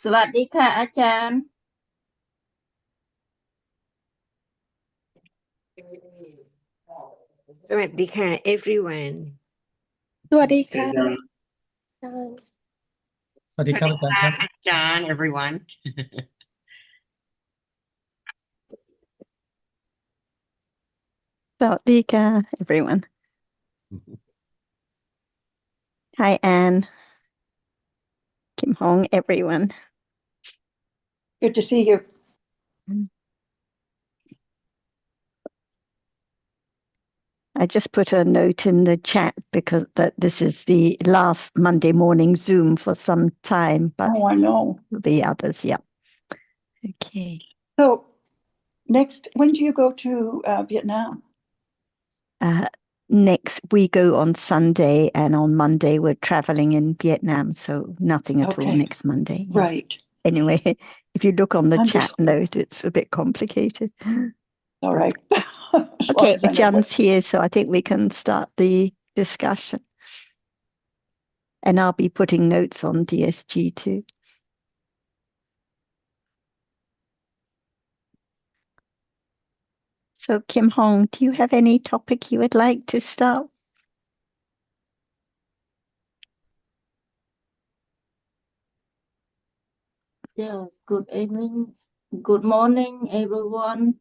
สวัสดีค่ะอาจารย์ สวัสดีค่ะ everyone สวัสดีค่ะ สวัสดีครับอาจารย์ครับ อาจารย์ everyone สวัสดีค่ะ everyone. Hi, Anne. Kim Hong, everyone. Good to see you. I just put a note in the chat because that this is the last Monday morning Zoom for some time, but Oh, I know. the others, yeah. Okay. So next, when do you go to Vietnam? Next, we go on Sunday, and on Monday we're traveling in Vietnam, so nothing at all Okay. next Monday. Yeah. Right. Anyway, if you look on the chat Understood. note, it's a bit complicated. All right. As long Okay, as I know Jan's what's- here, so I think we can start the discussion. And I'll be putting notes on DSG too. So Kim Hong, do you have any topic you would like to start? Yes, good evening, good morning, everyone.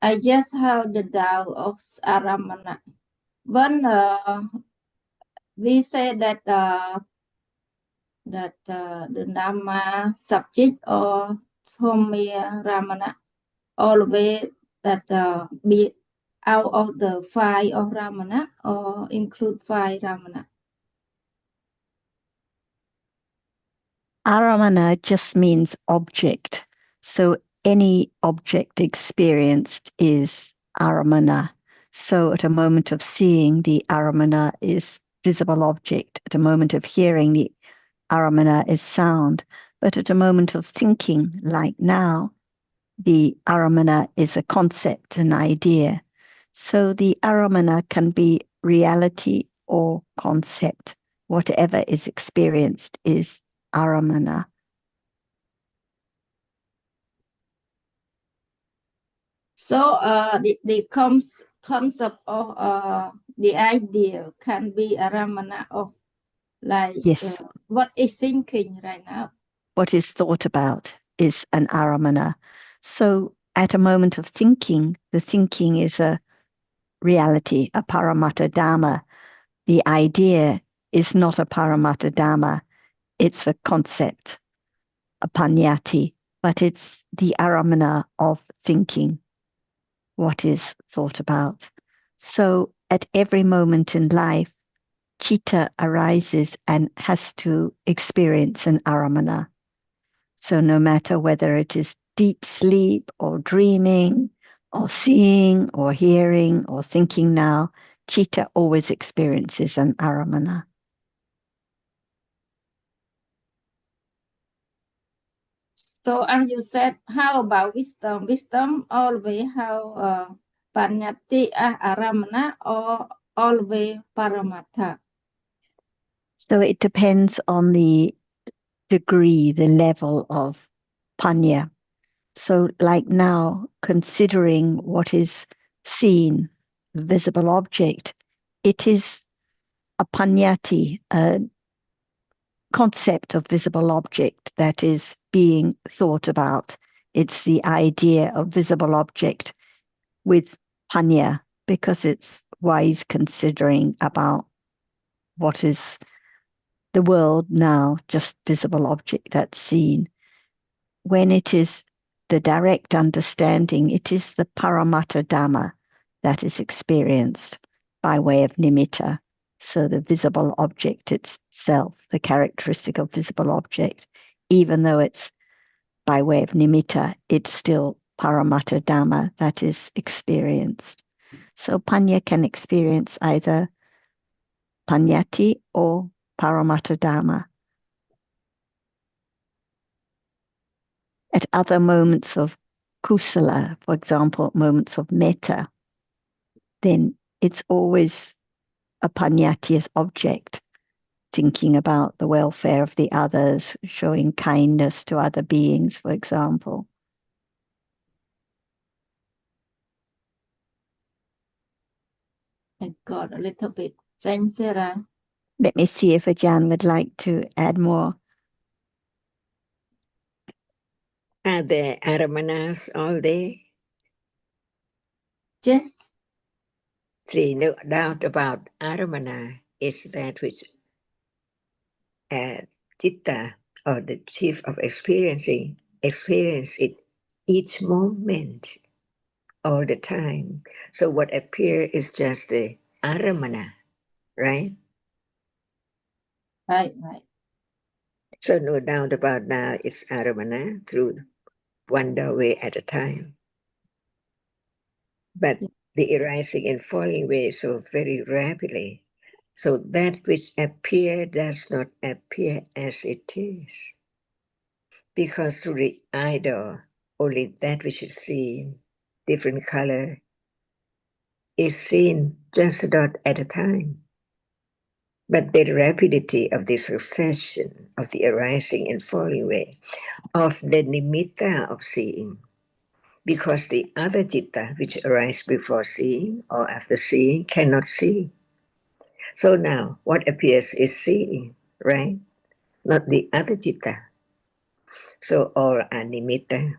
I just have the doubt of Aramana. When we say that the Dhamma subject or Somya Ramana always that be out of the five of Ramana or include five Ramana. Aramana just means object. So any object experienced is aramana. So at a moment of seeing, the aramana is visible object. At a moment of hearing, the aramana is sound. But at a moment of thinking, like now, the aramana is a concept, an idea. So the aramana can be reality or concept. Whatever is experienced is aramana. So the concept of the idea can be a ramana of like Yes. what is thinking right now. What is thought about is an aramana. So at a moment of thinking, the thinking is a reality, a paramatta dhamma. The idea is not a paramatta dhamma. It's a concept, a panyati, but it's the aramana of thinking, what is thought about. So at every moment in life, chitta arises and has to experience an aramana. So no matter whether it is deep sleep or dreaming or seeing or hearing or thinking now, chitta always experiences an aramana. So as you said, how about wisdom? Wisdom always have panyati aramana or always paramattha. So it depends on the degree, the level of panya. So like now, considering what is seen, the visible object, it is a panyati, a concept of visible object that is being thought about. It's the idea of visible object with panya, because it's wise considering about what is the world now, just visible object that's seen. When it is the direct understanding, it is the paramatta dhamma that is experienced by way of nimitta. So the visible object itself, the characteristic of visible object, even though it's by way of nimitta, it's still paramatta dhamma that is experienced. So panya can experience either panyati or paramatta dhamma. At other moments of kusala, for example, moments of metta, then it's always a panyati as object. thinking about the welfare of the others, showing kindness to other beings, for example. I got a little bit. Thanks, Sarah. Let me see if Ajahn would like to add more. Are there aramanas all day? Yes. See, no doubt about aramana is that which Chitta, or the chief of experiencing, experience it each moment, all the time. So what appears is just the aramana, right? Right. So no doubt about now it's aramana through one doorway at a time. But the arising and falling away so very rapidly. So that which appears does not appear as it is. Because through the eye door, only that which is seen, different color, is seen just a dot at a time. But the rapidity of the succession of the arising and falling away of the nimitta of seeing, because the other citta which arises before seeing or after seeing cannot see. So now what appears is seeing, right? Not the other citta. So all are nimitta.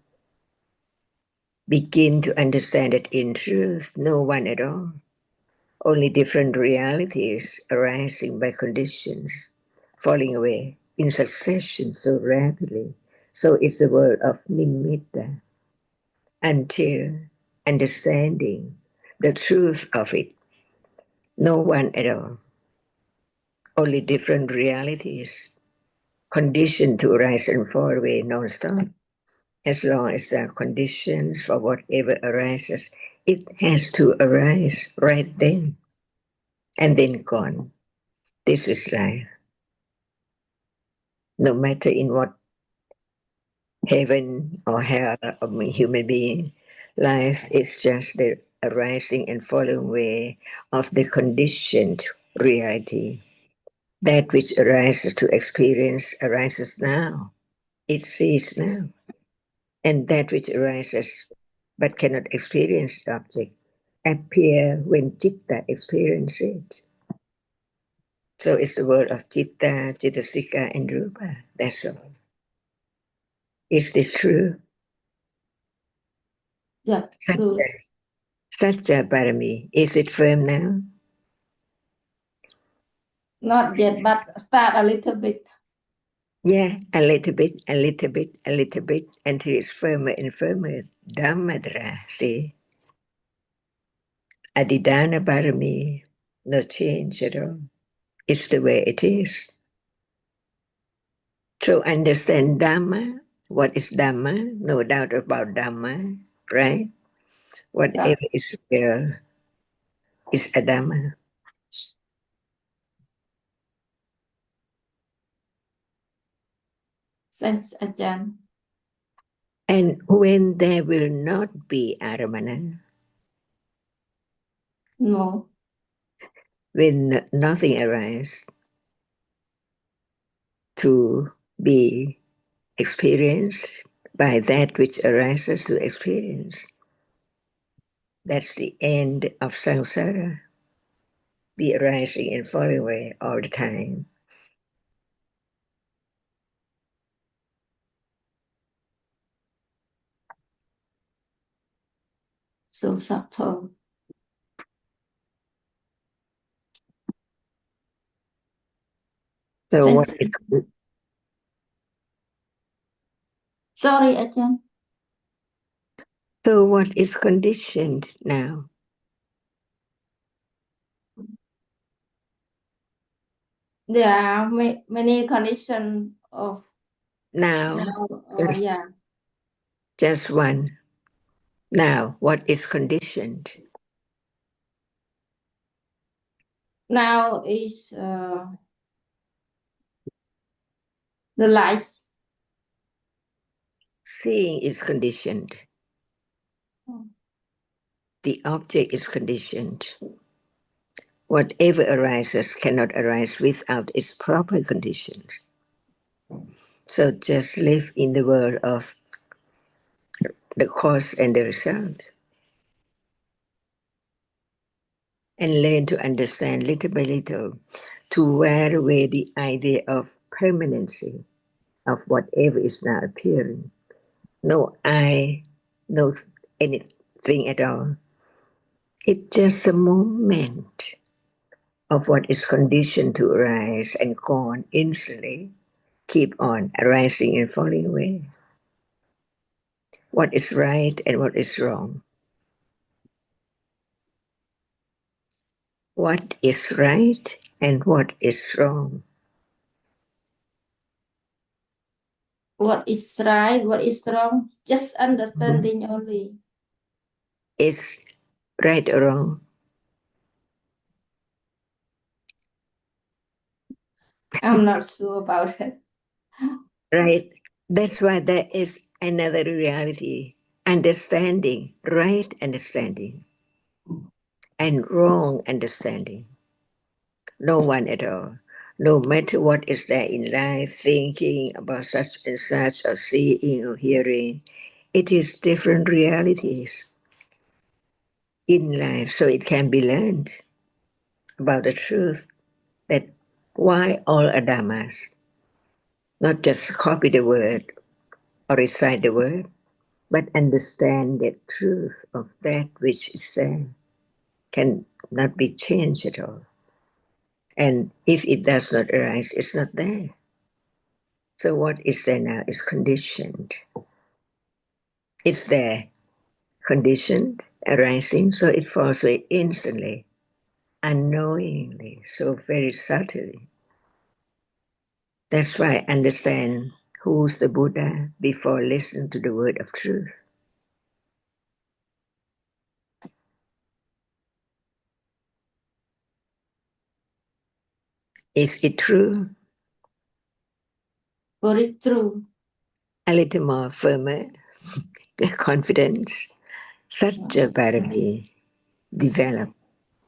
Begin to understand that in truth, no one at all. Only different realities arising by conditions, falling away in succession so rapidly. So it's the word of nimitta. Until understanding the truth of it, no one at all. Only different realities conditioned to arise and fall away non-stop. As long as there are conditions for whatever arises, it has to arise right then and then gone. This is life. No matter in what heaven or hell of a human being, life is just the arising and falling away of the conditioned reality. That which arises to experience arises now. It sees now. And that which arises but cannot experience the object appear when citta experience it. So it's the word of citta, cittasika, and rupa. That's all. Is this true? Yeah, true. Satya Parami, is it firm now? Not yet, but start a little bit. Yeah, a little bit, a little bit, a little bit, until it's firmer and firmer. Dhammadra, see? Adidana Parami, no change at all. It's the way it is. So understand Dhamma. What is Dhamma? No doubt about Dhamma, right? Whatever is real is a Dhamma. Thanks, Ajahn. And when there will not be Aramana, No. when nothing arises to be experienced by that which arises to experience, that's the end of samsara, the arising and falling away all the time. So subtle. So Thanks. what is, Sorry, Ajahn. so what is conditioned now? There are many conditions of Now, now. Yeah. just one. Now, what is conditioned? Now is the lights. Seeing is conditioned. The object is conditioned. Whatever arises cannot arise without its proper conditions. So just live in the world of the cause and the result, and learn to understand little by little, to wear away the idea of permanency of whatever is now appearing. No I, no anything at all. It's just a moment of what is conditioned to arise and gone instantly, keep on arising and falling away. What is right and what is wrong? What is right and what is wrong? What is right, what is wrong? Just understanding only. Is right or wrong? I'm not sure about it. Right. That's why there is another reality. Understanding, right understanding, and wrong understanding. No one at all. No matter what is there in life, thinking about such and such, or seeing or hearing, it is different realities in life. So it can be learned about the truth that why all are Dhammas, not just copy the word or recite the word, but understand the truth of that which is there can not be changed at all. And if it does not arise, it's not there. So what is there now is conditioned. It's there, conditioned, arising, so it falls away instantly, unknowingly, so very subtly. That's why I understand who's the Buddha before listening to the word of truth. Is it true? Very true. A little more firmer, confidence. Such a parami develop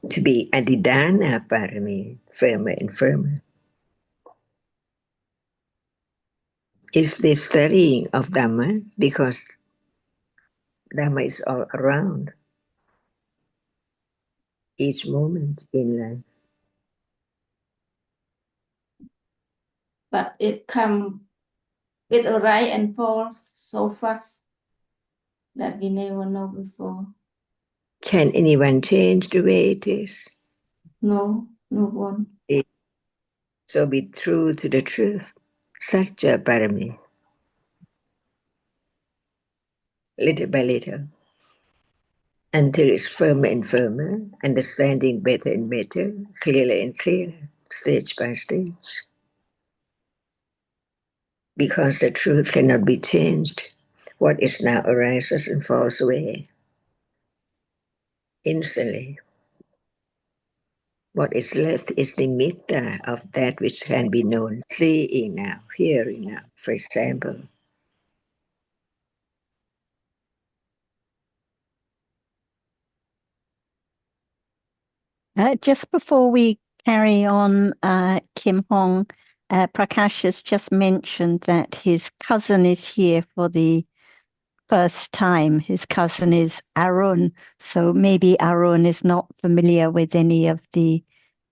to be adidana parami, firmer and firmer. Is the studying of Dhamma because Dhamma is all around each moment in life. But it arise and fall so fast that we never know before. Can anyone change the way it is? No, no one. So be true to the truth. Satya parami. Little by little. Until it's firmer and firmer, understanding better and better, clearer and clearer, stage by stage. Because the truth cannot be changed, what is now arises and falls away instantly. What is left is the nimitta of that which can be known, seeing now, hearing now, for example. Just before we carry on, Kim Hong, Prakash has just mentioned that his cousin is here for the first time. His cousin is Arun, so maybe Arun is not familiar with any of the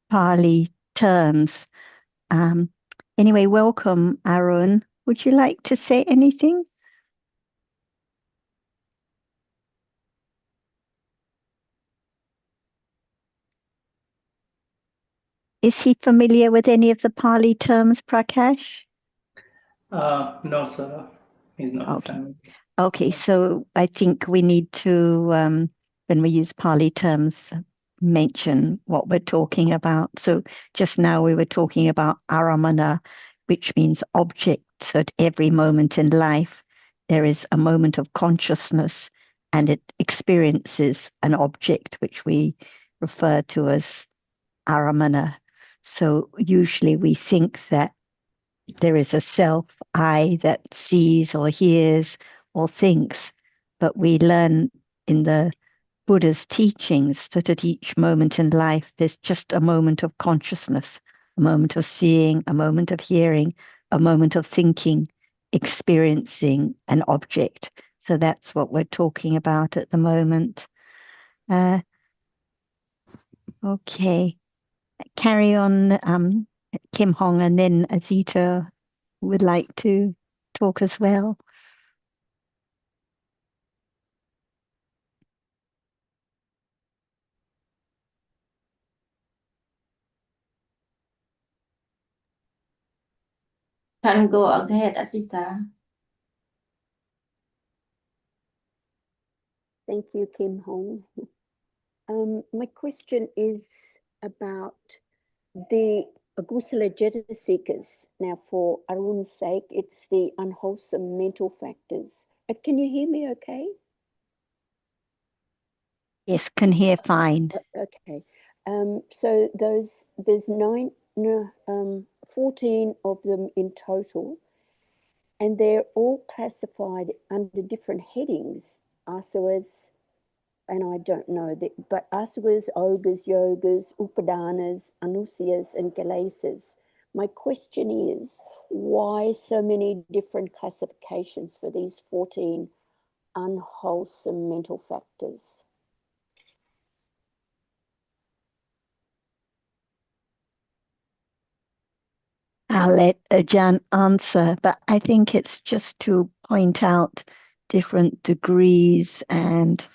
Pali terms. Anyway, welcome, Arun. Would you like to say anything? Is he familiar with any of the Pali terms, Prakash? No, sir. He's not Okay. familiar. Okay, so I think we need to, when we use Pali terms, mention what we're talking about. So just now we were talking about aramana, which means object. So at every moment in life, there is a moment of consciousness and it experiences an object, which we refer to as aramana. So usually we think that there is a self, I, that sees or hears or thinks, but we learn in the Buddha's teachings that at each moment in life, there's just a moment of consciousness, a moment of seeing, a moment of hearing, a moment of thinking, experiencing an object. So that's what we're talking about at the moment. Okay. Carry on, Kim Hong, and then Azita would like to talk as well. Can go ahead, Asita. Thank you, Kim Hong. My question is about the Agusala Jeta seekers. Now, for Arun's sake, it's the unwholesome mental factors. Can you hear me okay? Yes, can hear fine. Okay. So there's 14 of them in total, and they're all classified under different headings. Asaras, and I don't know, but asaras, ogres, yogas, upadanas, anusiyas, and kilesas. My question is, why so many different classifications for these 14 unwholesome mental factors? I'll let Ajahn answer, but I think it's just to point out different degrees and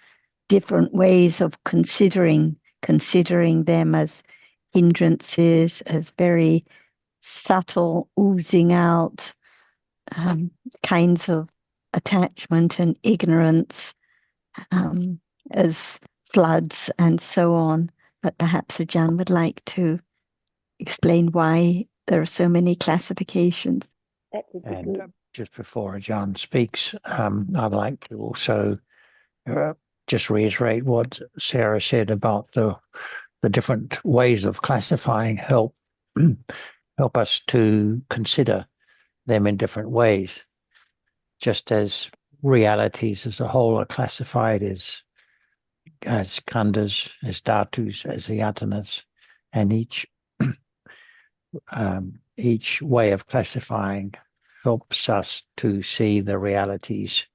different ways of considering them as hindrances, as very subtle, oozing out kinds of attachment and ignorance, as floods and so on. But perhaps Ajahn would like to explain why there are so many classifications. That would be And good. just before Ajahn speaks, I'd like to also just reiterate what Sarah said about the different ways of classifying help us to consider them in different ways, just as realities as a whole are classified as khandhas, as dhatus, as yatanas, and each way of classifying helps us to see the realities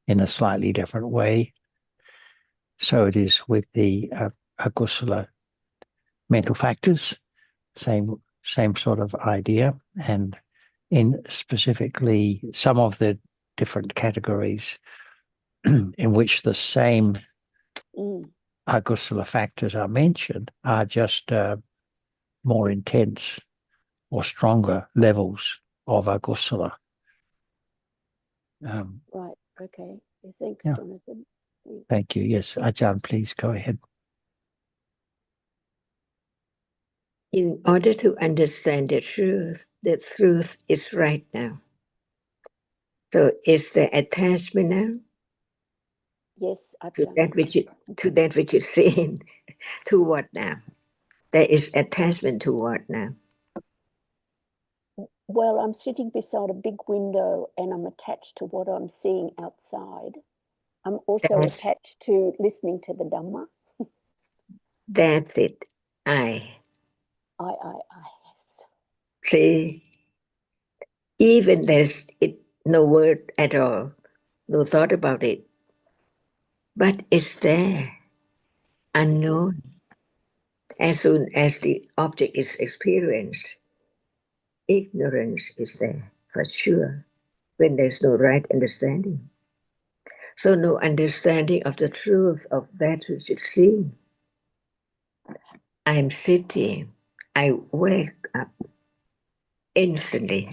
in a slightly different way. So it is with the agusala mental factors, same sort of idea, and in specifically some of the different categories in which the same agusala factors are mentioned are just more intense or stronger levels of agusala. Right, okay. Thanks, Yeah. Jonathan. Thank you. Yes, Ajahn, please go ahead. In order to understand the truth is right now. So is the attachment now Yes, to that which is seen? To what now? There is attachment to what now? Well, I'm sitting beside a big window and I'm attached to what I'm seeing outside. I'm also attached to listening to the Dhamma. That's it. I. Yes. See, even there's no word at all, no thought about it, but it's there, unknown. As soon as the object is experienced, ignorance is there for sure, when there's no right understanding. So no understanding of the truth of that which is seen. I'm sitting, I wake up, instantly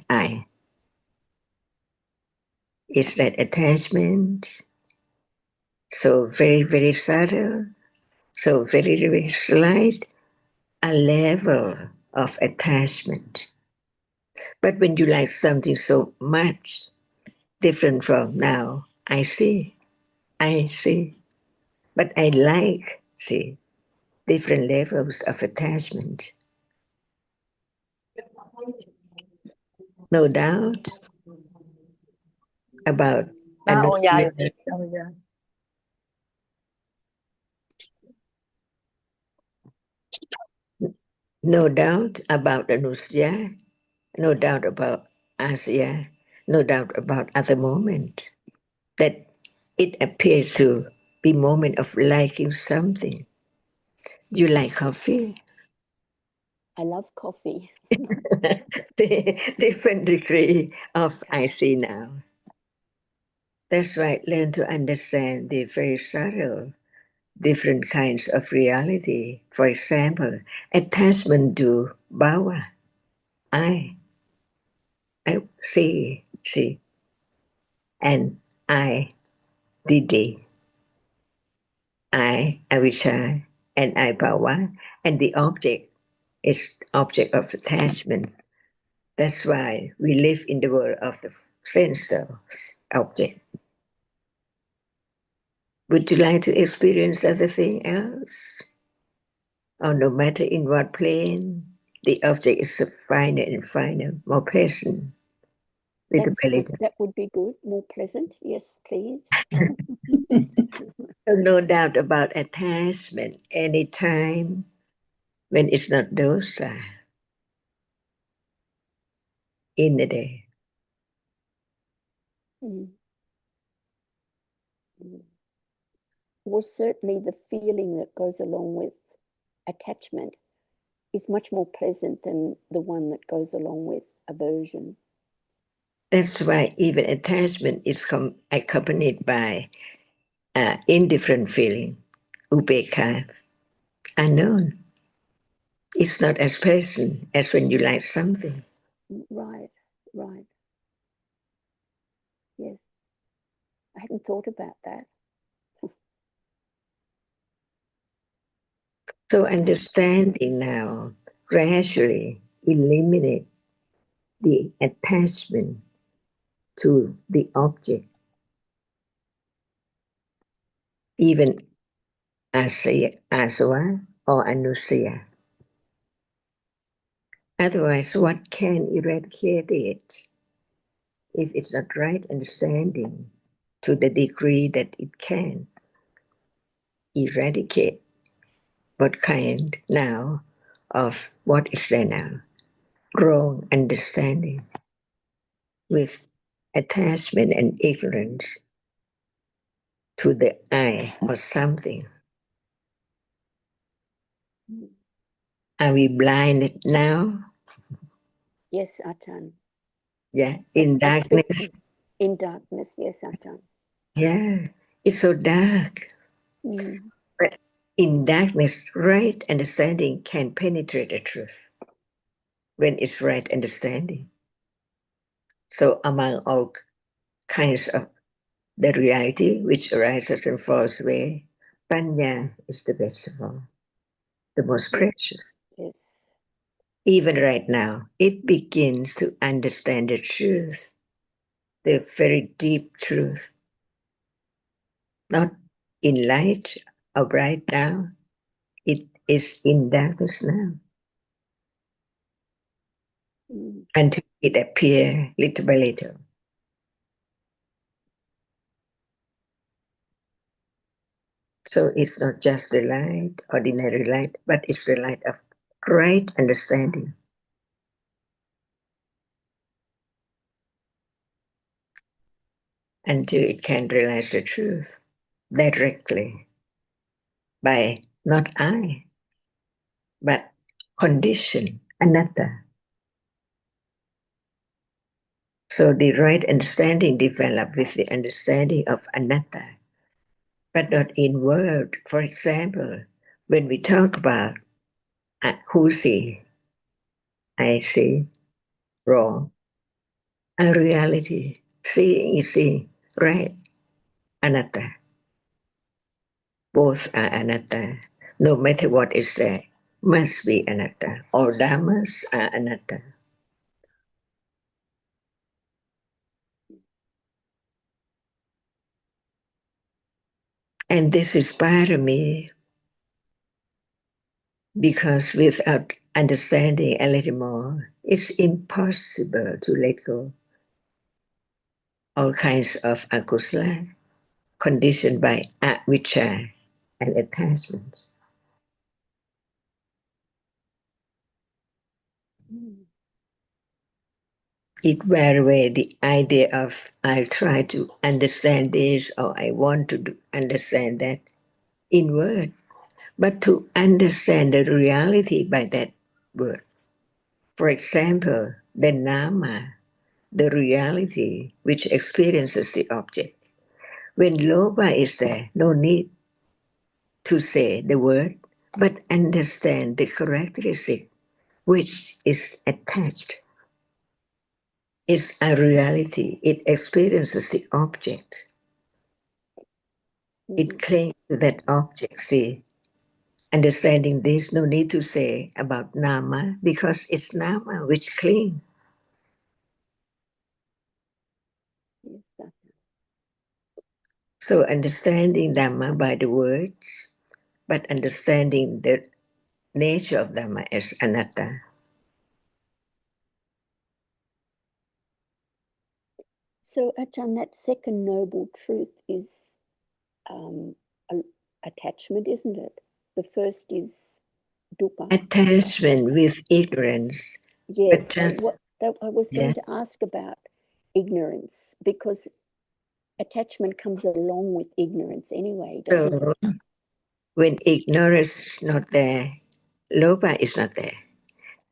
is that attachment so very, very subtle, so very, very slight, a level of attachment. But when you like something so much different from now, I see, but I like, see, different levels of attachment. No doubt about another. No doubt about Anusya, no doubt about Asya, no doubt about other moment that it appears to be moment of liking something. You like coffee? I love coffee. The different degree of I see now. That's right, learn to understand the very subtle different kinds of reality. For example, attachment to bhava, I see, and I, didi, I, avijja, and I, bhava, and the object is object of attachment. That's why we live in the world of the sense object. Would you like to experience anything else? Or no matter in what plane, the object is finer and finer, more pleasant. Little by little. That would be good, more pleasant. Yes, please. So no doubt about attachment anytime when it's not dosa in the day. Mm. Well, certainly the feeling that goes along with attachment is much more pleasant than the one that goes along with aversion. That's why even attachment is accompanied by indifferent feeling, upekha, unknown. It's not as pleasant as when you like something. Right. Yes. I hadn't thought about that. So understanding now gradually eliminate the attachment to the object, even asava or anusaya. Otherwise, what can eradicate it if it's not right understanding to the degree that it can eradicate what kind now of what is there now? Wrong understanding with attachment and ignorance to the I or something. Are we blinded now? Yes, Ajahn. Yeah, in darkness. In darkness, yes, Ajahn. Yeah, it's so dark. But in darkness, right understanding can penetrate the truth when it's right understanding. So among all kinds of the reality which arises and falls away, Panya is the best of all, the most precious. Yes. Even right now, it begins to understand the truth, the very deep truth, not in light or bright now, it is in darkness now. Until it appears little by little. So it's not just the light, ordinary light, but it's the light of right understanding. Until it can realize the truth directly by not I, but condition, anatta. So the right understanding develops with the understanding of anatta, but not in word. For example, when we talk about who see, I see, wrong, a reality, seeing is seeing, right, anatta. Both are anatta. No matter what is there, must be anatta. All dhammas are anatta. And this is parami because without understanding a little more, it's impossible to let go all kinds of akusala conditioned by avijja and attachments. it wear away the idea of I'll try to understand this or I want to understand that in word, but to understand the reality by that word. For example, the Nama, the reality which experiences the object. When Loba is there, no need to say the word, but understand the characteristic which is attached. It's a reality. It experiences the object. It clings to that object. See, understanding this, no need to say about Nama because it's Nama which clings. So understanding Dhamma by the words, but understanding the nature of Dhamma as anatta. So, Ajahn, that second noble truth is attachment, isn't it? The first is dukkha. Attachment with ignorance. Yes, But just, I was going to ask about ignorance, because attachment comes along with ignorance anyway, doesn't it? So when ignorance is not there, Loba is not there.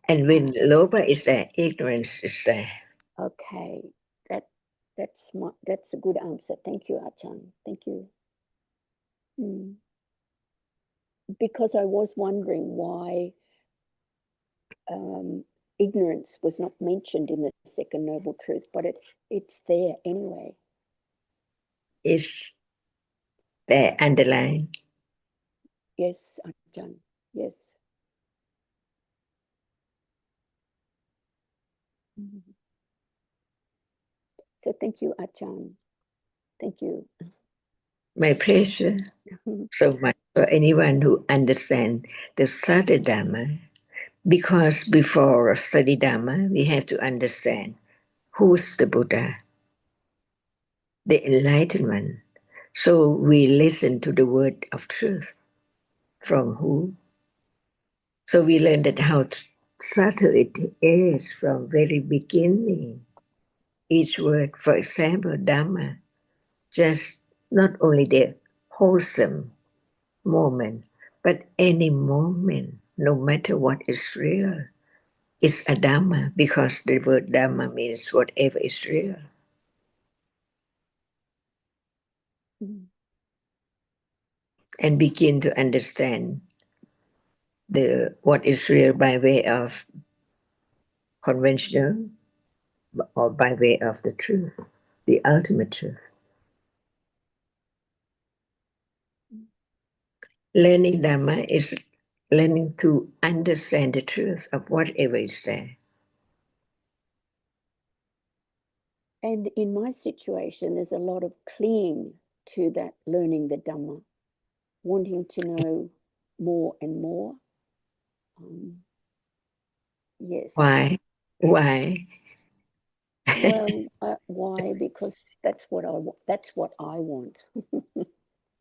And when Loba is there, ignorance is there. Okay, that's a good answer. Thank you, Ajahn. Thank you. Because I was wondering why ignorance was not mentioned in the second noble truth, but it's there anyway. It's there underlying. Yes, Ajahn. Yes. So thank you, Ajahn. Thank you. My pleasure. So much for anyone who understands the study Dhamma. Because before study Dhamma, we have to understand who's the Buddha, the enlightenment. So we listen to the word of truth from who? So we learn that how subtle it is from very beginning. Each word, for example, Dhamma, just not only the wholesome moment, but any moment, no matter what is real, is a Dhamma, because the word Dhamma means whatever is real. And begin to understand what is real by way of conventional or by way of the truth, the ultimate truth. Learning Dhamma is learning to understand the truth of whatever is there. And in my situation, there's a lot of clinging to that learning the Dhamma, wanting to know more and more. Yes. Why? Why? Well, why? Because that's what I want. That's what I want.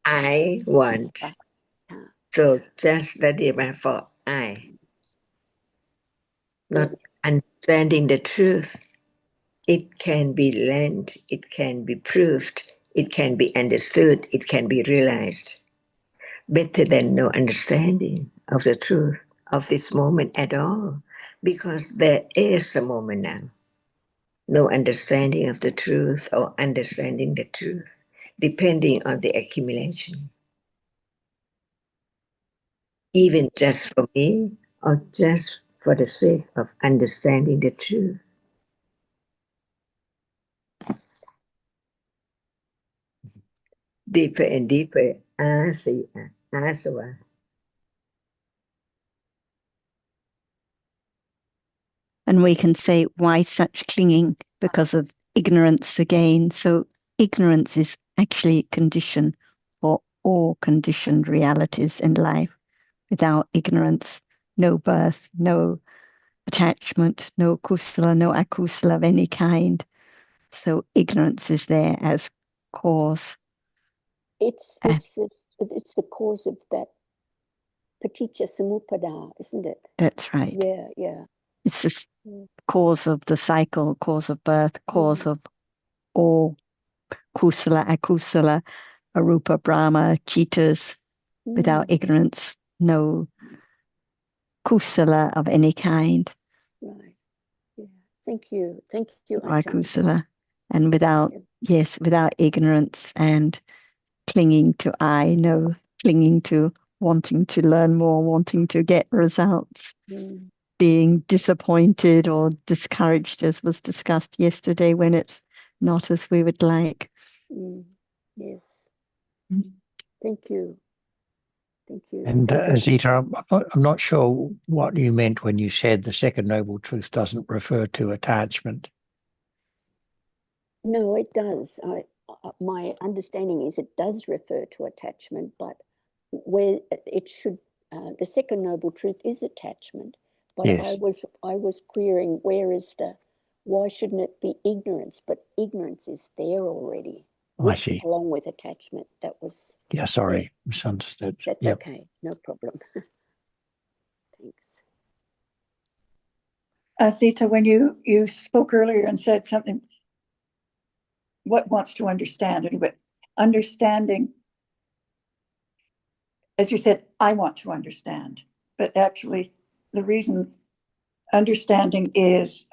I want. So just study for I. Not understanding the truth. It can be learned, it can be proved, it can be understood, it can be realized. Better than no understanding of the truth of this moment at all, because there is a moment now. No understanding of the truth or understanding the truth, depending on the accumulation. Even just for me, or just for the sake of understanding the truth. Deeper and deeper, asava. And we can say, why such clinging? Because of ignorance again. So ignorance is actually a condition for all conditioned realities in life. Without ignorance, no birth, no attachment, no kusala, no akusala of any kind. So ignorance is there as cause. It's the cause of that paticca samuppada, isn't it? That's right. Yeah. It's the cause of the cycle, cause of birth, cause of all kusala, akusala, arupa, brahma, chitas. Without ignorance, no kusala of any kind. Right. Yeah. Thank you. Thank you, Ajahn. Kusala. And without, without ignorance and clinging to I, no clinging to wanting to learn more, wanting to get results, being disappointed or discouraged, as was discussed yesterday, when it's not as we would like. Yes. Thank you. Thank you. And Thank you. Azita, I'm not sure what you meant when you said the second noble truth doesn't refer to attachment. No, it does. My understanding is it does refer to attachment, but where it should, the second noble truth is attachment. But yes. I was querying, why shouldn't it be ignorance? But ignorance is there already. I see. Along with attachment. That was. Yeah, sorry, misunderstood. That's okay, no problem. Thanks. Sita, when you spoke earlier and said something, what wants to understand a little bit? Understanding, as you said, I want to understand, but actually the reason understanding is,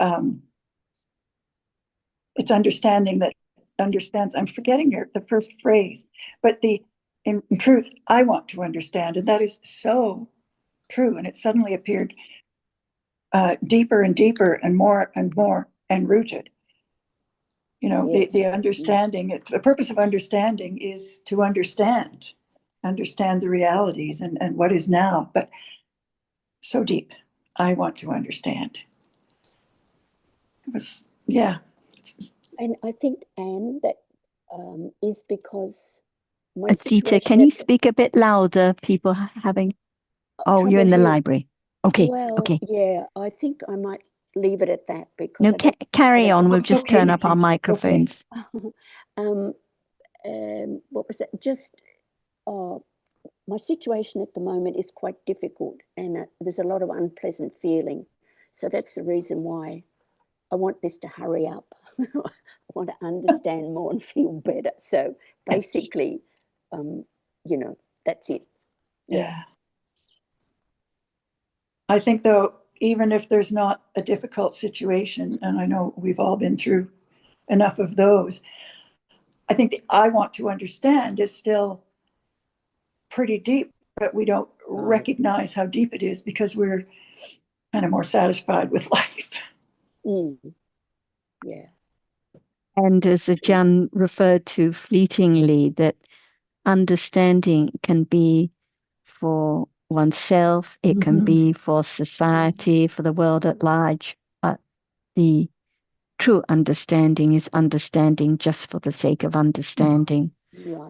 it's understanding that understands. I'm forgetting the first phrase, but in truth, I want to understand, and that is so true. And it suddenly appeared deeper and deeper and more and rooted. You know, yes. the understanding, the purpose of understanding is to understand the realities and what is now, but so deep. I want to understand. It was, yeah. And I think, Anne, that is because my Azita, can you speak a bit louder? People having, you're in the library. Okay, well, okay. Yeah, I think I might leave it at that because. No, carry on. We'll just turn up our microphones. What was that? Just my situation at the moment is quite difficult, and there's a lot of unpleasant feeling. So that's the reason why I want this to hurry up. I want to understand more and feel better. So basically, that's it. Yeah. I think, though, even if there's not a difficult situation, and I know we've all been through enough of those, I think the I want to understand is still pretty deep, but we don't recognize how deep it is because we're kind of more satisfied with life. Yeah. And as Ajahn referred to fleetingly, that understanding can be for oneself, it can be for society, for the world at large, but the true understanding is understanding just for the sake of understanding,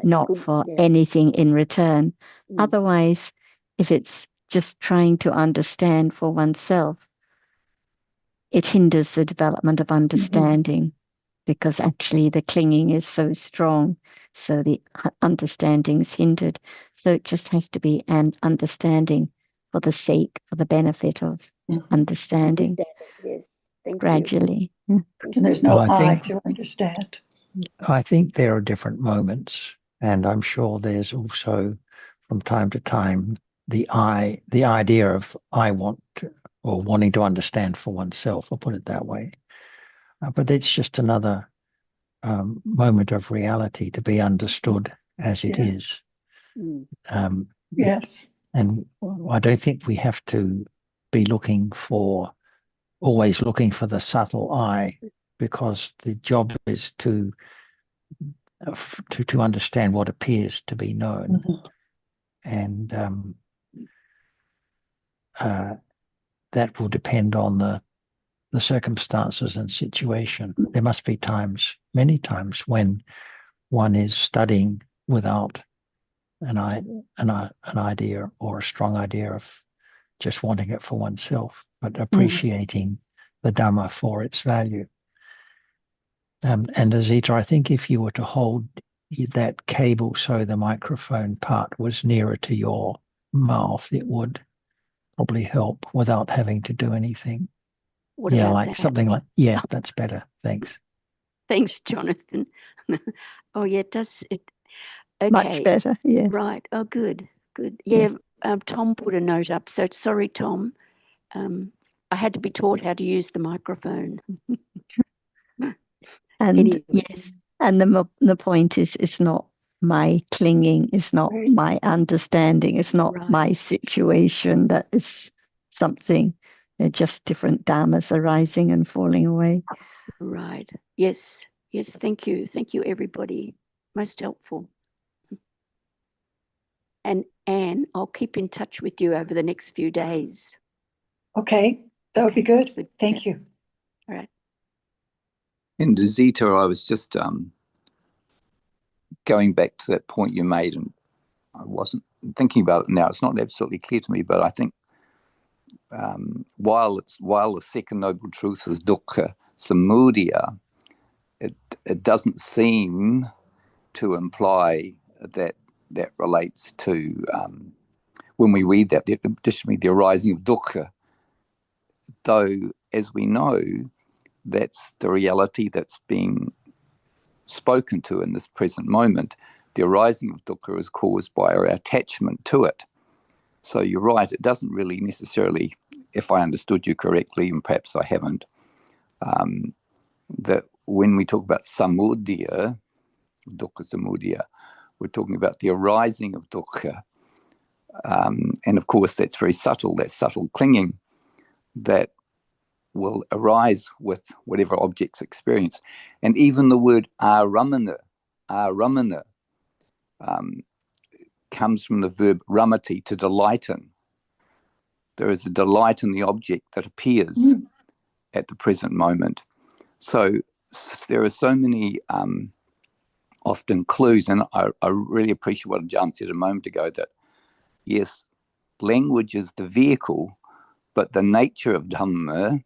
not for anything in return. Otherwise, if it's just trying to understand for oneself, it hinders the development of understanding because actually the clinging is so strong. So the understanding is hindered. So it just has to be an understanding for the sake, for the benefit of understanding. Yes. Thank gradually. You. And there's no I to understand. I think there are different moments, and I'm sure there's also from time to time the idea of I want to, or wanting to understand for oneself, I'll put it that way. But it's just another moment of reality to be understood as it is. Yes. And I don't think we have to be always looking for the subtle I, because the job is to understand what appears to be known. And that will depend on the circumstances and situation. There must be many times, when one is studying without an idea or a strong idea of just wanting it for oneself, but appreciating the Dhamma for its value. And Azita, I think if you were to hold that cable so the microphone part was nearer to your mouth, it would probably help without having to do anything. What Yeah, about like that? something like, yeah, that's better. Thanks. Thanks, Jonathan. Oh, yeah, it does. Okay. Much better, yes. Right. Oh, good. Yeah, Tom put a note up. So sorry, Tom. I had to be taught how to use the microphone. And Anyway. yes, and the point is, it's not my clinging, it's not Right. my understanding, it's not Right. my situation. That is something. They're just different dhammas arising and falling away. Right. Yes. Thank you. Thank you, everybody. Most helpful. And Anne, I'll keep in touch with you over the next few days. Okay, that would be good. Thank you. All right. And Zita, I was just going back to that point you made, and I wasn't thinking about it now. It's not absolutely clear to me, but I think while the second noble truth is dukkha samudaya, it doesn't seem to imply that relates to when we read that additionally the arising of dukkha, though as we know that's the reality that's being spoken to in this present moment. The arising of dukkha is caused by our attachment to it. So you're right, it doesn't really necessarily, if I understood you correctly, and perhaps I haven't, that when we talk about samudaya, dukkha samudaya, we're talking about the arising of dukkha. And of course, that's very subtle, that subtle clinging that will arise with whatever object's experience. And even the word aramana comes from the verb ramati, to delight in. There is a delight in the object that appears at the present moment. So there are so many often clues, and I really appreciate what John said a moment ago, that yes, language is the vehicle, but the nature of Dhamma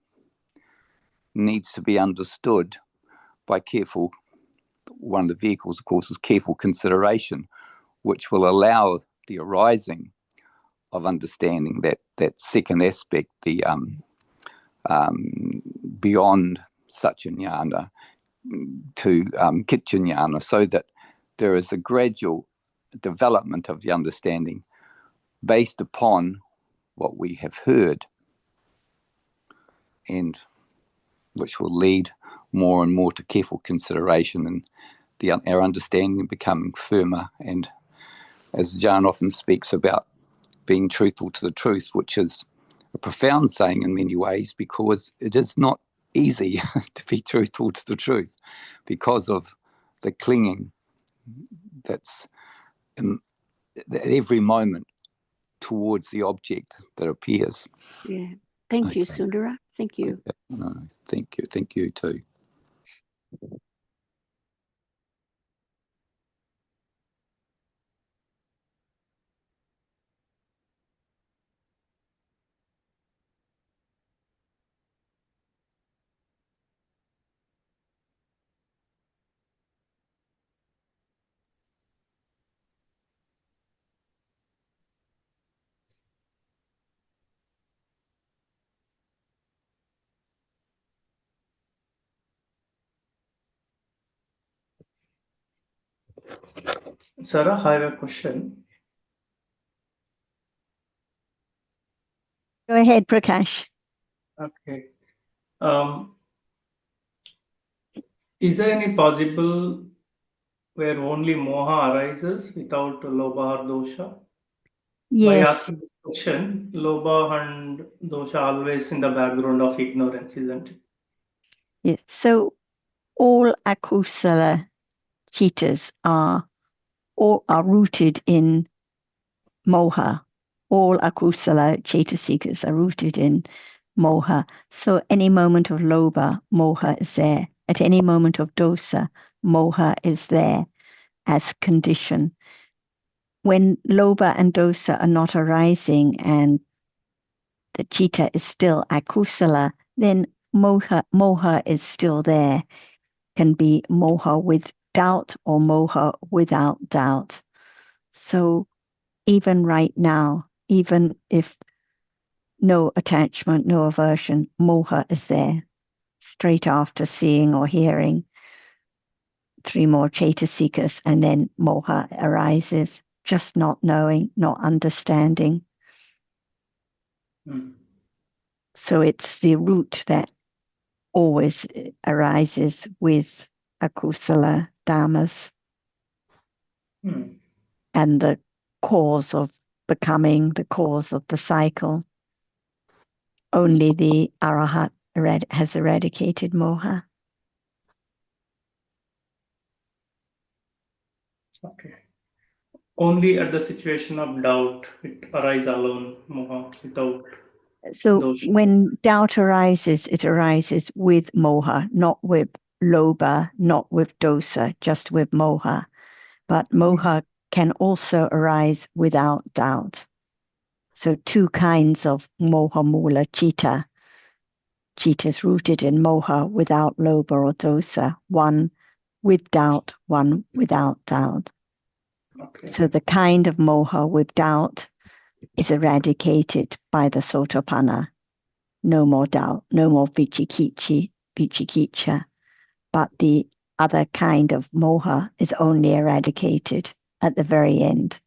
needs to be understood by careful, one of the vehicles, of course, is careful consideration, which will allow the arising of understanding that second aspect, the beyond Satchinyana to Kitchinyana, so that there is a gradual development of the understanding based upon what we have heard, and which will lead more and more to careful consideration and our understanding becoming firmer. And as Jan often speaks about, being truthful to the truth, which is a profound saying in many ways, because it is not easy to be truthful to the truth because of the clinging that's at every moment towards the object that appears. Yeah. Thank you, Sundara. Thank you. No, thank you. Thank you too. Sarah, I have a question. Go ahead, Prakash. Okay. Is there any possible where only moha arises without lobha or dosha? By Yes, asking this question, lobha and dosha always in the background of ignorance, isn't it? yes. So all akusala chitas are rooted in moha. All akusala cetasikas are rooted in moha. So any moment of lobha, moha is there. At any moment of dosa, moha is there as condition. When lobha and dosa are not arising and the citta is still akusala, then moha is still there. Can be moha with doubt or moha without doubt. So even right now, even if no attachment, no aversion, moha is there. Straight after seeing or hearing, 3 more chaitasikas, and then moha arises, just not knowing, not understanding. So it's the root that always arises with akusala dhammas, and the cause of becoming, the cause of the cycle. Only the arahat has eradicated moha. Okay. Only at the situation of doubt it arises alone, moha, without So dosha. when doubt arises, it arises with moha, not with lobha, not with dosa, just with moha. But moha can also arise without doubt. So 2 kinds of moha mula chitta. Chitta is rooted in moha without lobha or dosa. One with doubt, one without doubt. Okay. So the kind of moha with doubt is eradicated by the sotapanna. No more doubt, no more vichikicha. But the other kind of moha is only eradicated at the very end,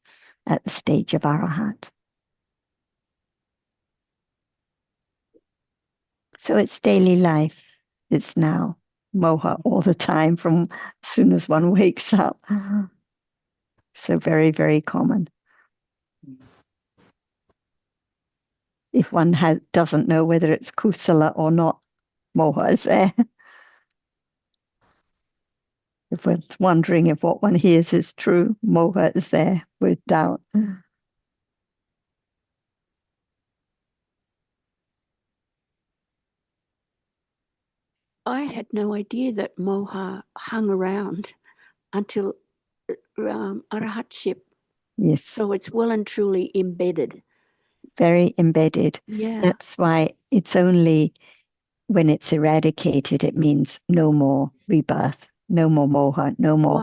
at the stage of arahat. So it's daily life. It's now moha all the time from as soon as one wakes up. So very, very common. If one doesn't know whether it's kusala or not, moha is there. If one's wondering if what one hears is true, moha is there with doubt. I had no idea that moha hung around until arahatship. Yes. So it's well and truly embedded. Very embedded. Yeah. That's why it's only when it's eradicated, it means no more rebirth, no more moha, no more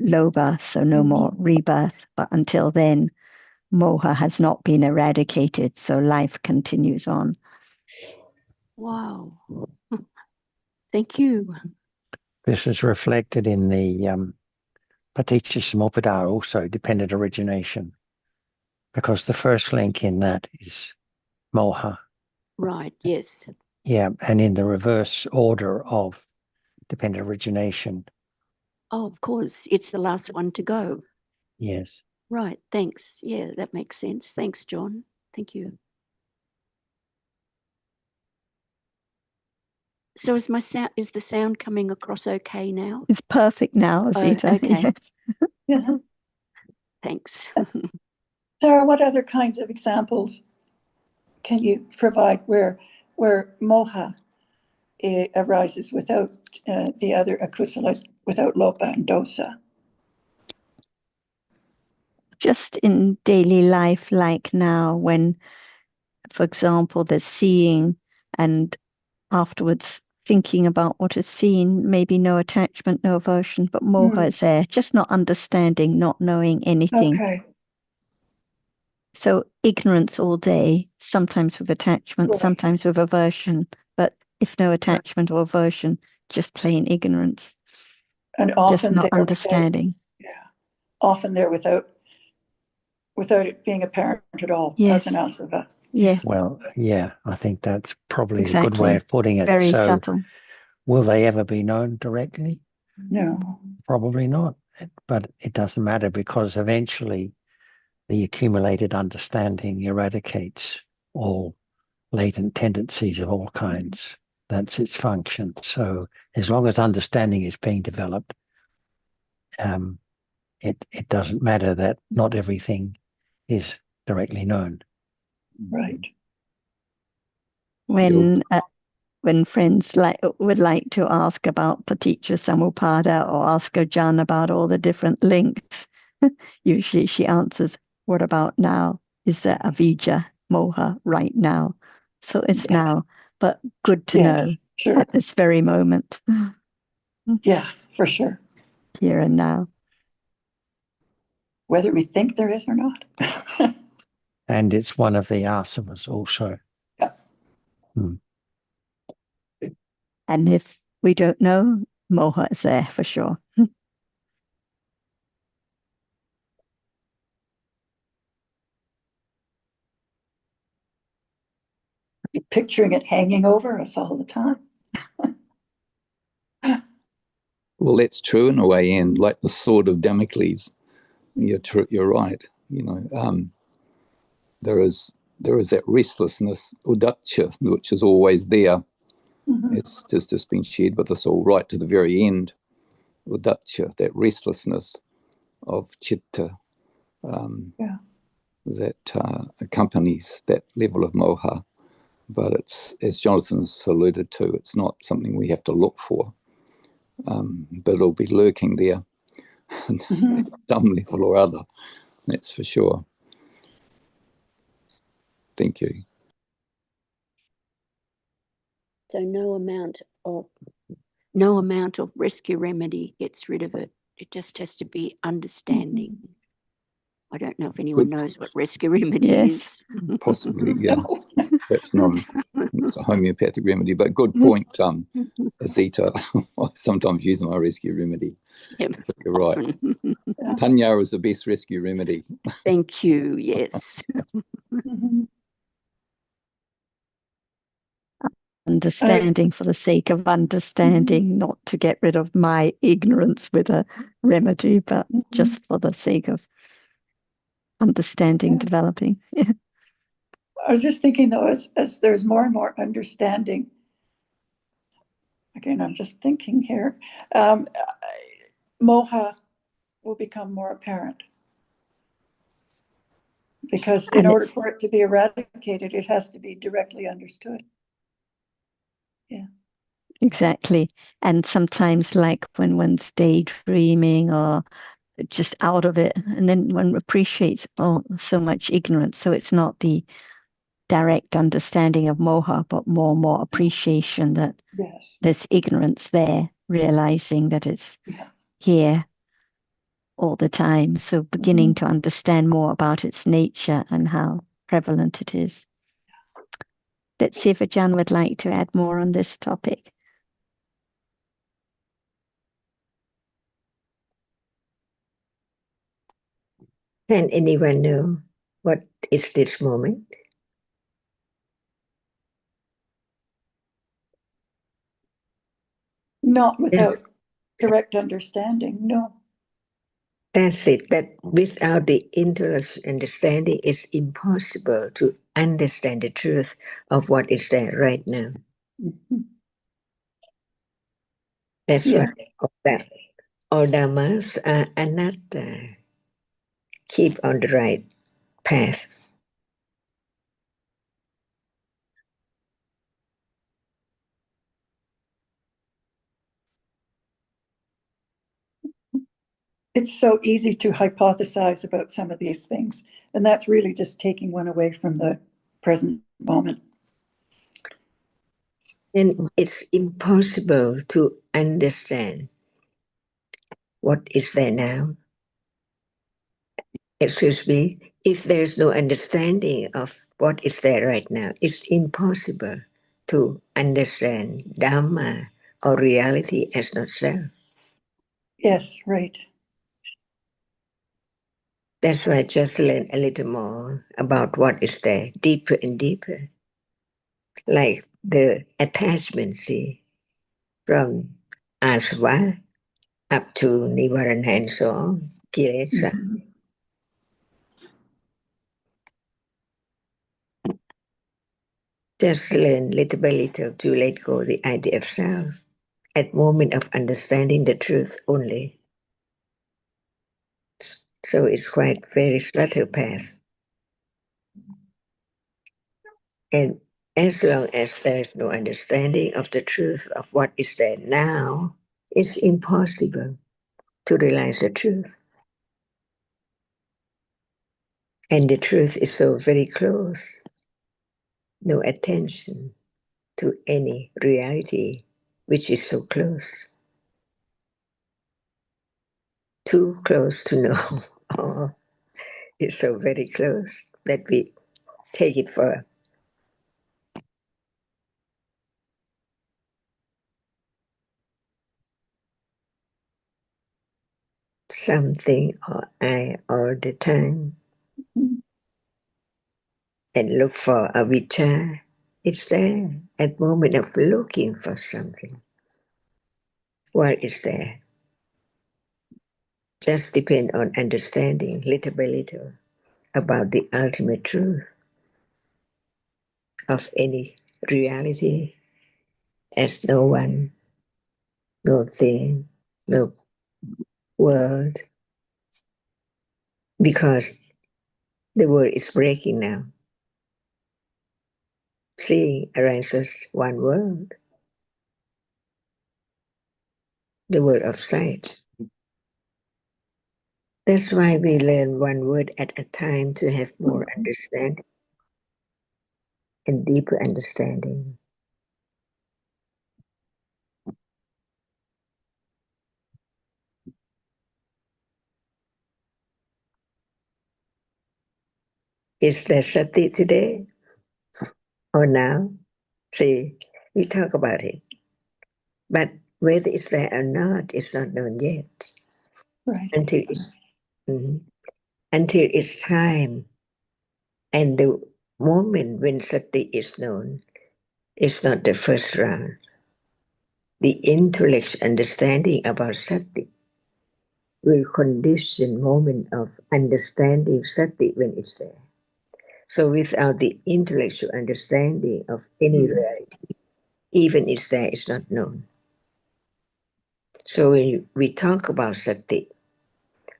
lobha, so no more rebirth. But until then, moha has not been eradicated, so life continues on. Wow. Thank you. This is reflected in the Paticca Samuppada also, dependent origination, because the first link in that is moha. Right, yes. Yeah, and in the reverse order of dependent origination. Oh, of course, it's the last one to go. Yes. Right, thanks. Yeah, that makes sense. Thanks, John. Thank you. So is the sound coming across okay now? It's perfect now, Zita. Okay. Yes. Yeah. Thanks. Sarah, what other kinds of examples can you provide where moha arises without the other akusala, without lopa and dosa? Just in daily life, like now, when, for example, there's seeing and afterwards thinking about what is seen, maybe no attachment, no aversion, but moha is there, just not understanding, not knowing anything. Okay. So ignorance all day, sometimes with attachment, Right. sometimes with aversion, but if no attachment or aversion, just plain ignorance. And often just not there understanding. Often there without it being apparent at all, Yes. as an asava. Yeah. Well, yeah, I think that's probably Exactly. a good way of putting it. Very so, subtle. will they ever be known directly? No. Probably not. But it doesn't matter, because eventually the accumulated understanding eradicates all latent tendencies of all kinds. That's its function. So as long as understanding is being developed, it doesn't matter that not everything is directly known. Right. When friends would like to ask about Paticca Samuppada or ask Ajahn about all the different links, usually she answers, what about now? Is there avijja, moha right now? So it's now, but good to know at this very moment. Yeah, for sure. Here and now. Whether we think there is or not. And it's one of the asavas also. And if we don't know, moha is there for sure. Picturing it hanging over us all the time. Well, that's true in a way, and like the sword of Damocles. You're right. There is that restlessness, udacha, which is always there. It's just been shared with us all right to the very end. Udacha, that restlessness of chitta, that accompanies that level of moha. But it's, as Jonathan's alluded to, it's not something we have to look for. But it'll be lurking there at some level or other, that's for sure. Thank you. So no amount of rescue remedy gets rid of it. It just has to be understanding. I don't know if anyone knows what rescue remedy is. Possibly, yeah. That's it's a homeopathic remedy, but good point, Azita. I sometimes use my rescue remedy. Yep, you're right. Panya is the best rescue remedy. Thank you, yes. Understanding for the sake of understanding, not to get rid of my ignorance with a remedy, but just for the sake of understanding, developing. I was just thinking, though, as there's more and more understanding, again, I'm just thinking here, moha will become more apparent. Because in order for it to be eradicated, it has to be directly understood. Yeah. Exactly. And sometimes, like when one's daydreaming or just out of it, and then one appreciates, oh, so much ignorance. So it's not the direct understanding of moha, but more appreciation that there's ignorance there, realizing that it's here all the time. So beginning to understand more about its nature and how prevalent it is. Let's see if Ajahn would like to add more on this topic. Can anyone know what is this moment? Not without direct understanding, no. That's it, that without the intellectual understanding, it's impossible to understand the truth of what is there right now. That's why all dhammas are anatta. Keep on the right path. It's so easy to hypothesize about some of these things, and that's really just taking one away from the present moment. And it's impossible to understand what is there now. Excuse me, if there's no understanding of what is there right now, it's impossible to understand Dhamma or reality as not self. Yes, right. That's why I just learn a little more about what is there, deeper and deeper. Like the attachment, see, from asva up to nivarana and so on, kilesa. Just learn little by little to let go the idea of self at moment of understanding the truth only. So it's quite very subtle path. And as long as there is no understanding of the truth of what is there now, it's impossible to realize the truth. And the truth is so very close. No attention to any reality which is so close. Too close to know. Oh, it's so very close that we take it for something or I all the time and look for avijja, it's there at moment of looking for something. What is there? Just depend on understanding little by little about the ultimate truth of any reality as no one, no thing, no world, because the world is breaking now. Seeing arises one world, the world of sight. That's why we learn one word at a time to have more understanding and deeper understanding. Is there sati today or now? See, we talk about it. But whether it's there or not is not known yet. Right. Until it's time. And the moment when sati is known is not the first round. The intellectual understanding about sati will condition moment of understanding sati when it's there. So without the intellectual understanding of any reality, even it's there, it's not known. So when we talk about sati,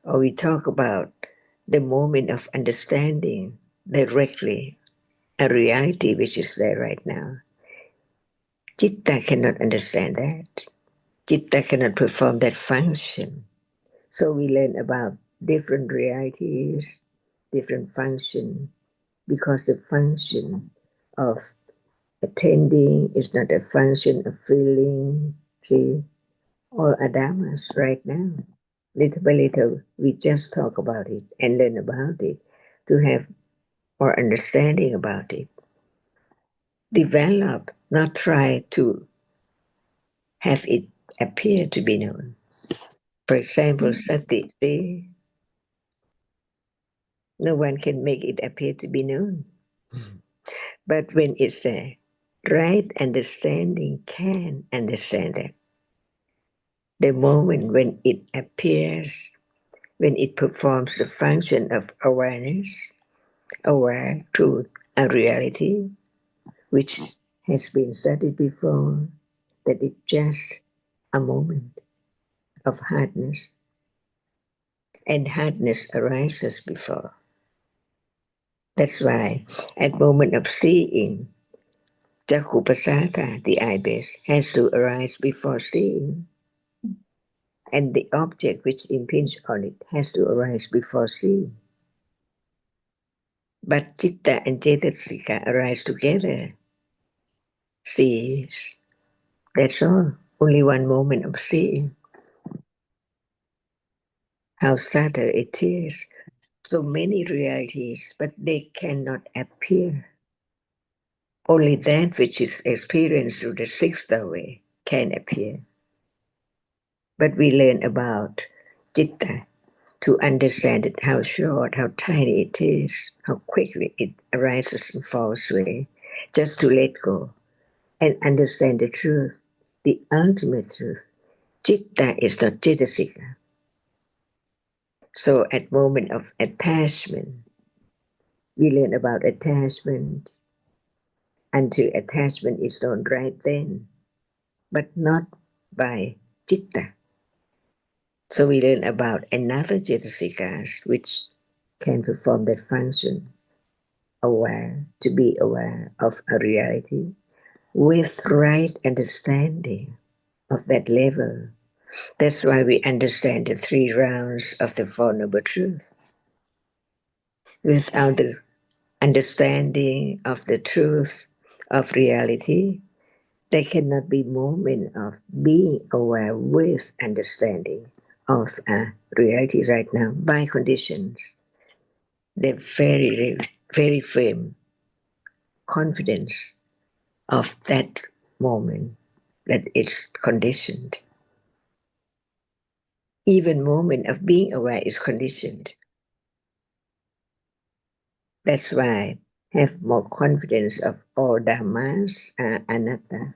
or we talk about the moment of understanding directly a reality which is there right now, Chitta cannot understand that. Chitta cannot perform that function. So we learn about different realities, different function, because the function of attending is not a function of feeling. See, all Dhammas right now. Little by little, we just talk about it and learn about it to have more understanding about it. Develop, not try to have it appear to be known. For example, sati, see, no one can make it appear to be known. But when it's there, right understanding can understand it. The moment when it appears, when it performs the function of awareness, aware truth, a reality, which has been studied before, that it's just a moment of hardness. And hardness arises before. That's why at moment of seeing, Jakupasata, the eye base, has to arise before seeing. And the object which impinges on it has to arise before seeing. But Chitta and Cetasika arise together. Sees. That's all. Only one moment of seeing. How subtle it is. So many realities, but they cannot appear. Only that which is experienced through the sixth way can appear. But we learn about Chitta to understand it, how short, how tiny it is, how quickly it arises and falls away, just to let go and understand the truth, the ultimate truth. Chitta is not Cetasika. So at moment of attachment, we learn about attachment until attachment is known right then, but not by Chitta. So we learn about another Cetasikas which can perform that function, aware, to be aware of a reality with right understanding of that level. That's why we understand the 3 rounds of the Four Noble Truths. Without the understanding of the truth of reality, there cannot be moment of being aware with understanding of a reality right now by conditions. The very, very firm confidence of that moment that it's conditioned. Even moment of being aware is conditioned. That's why have more confidence of all dhammas are anatta.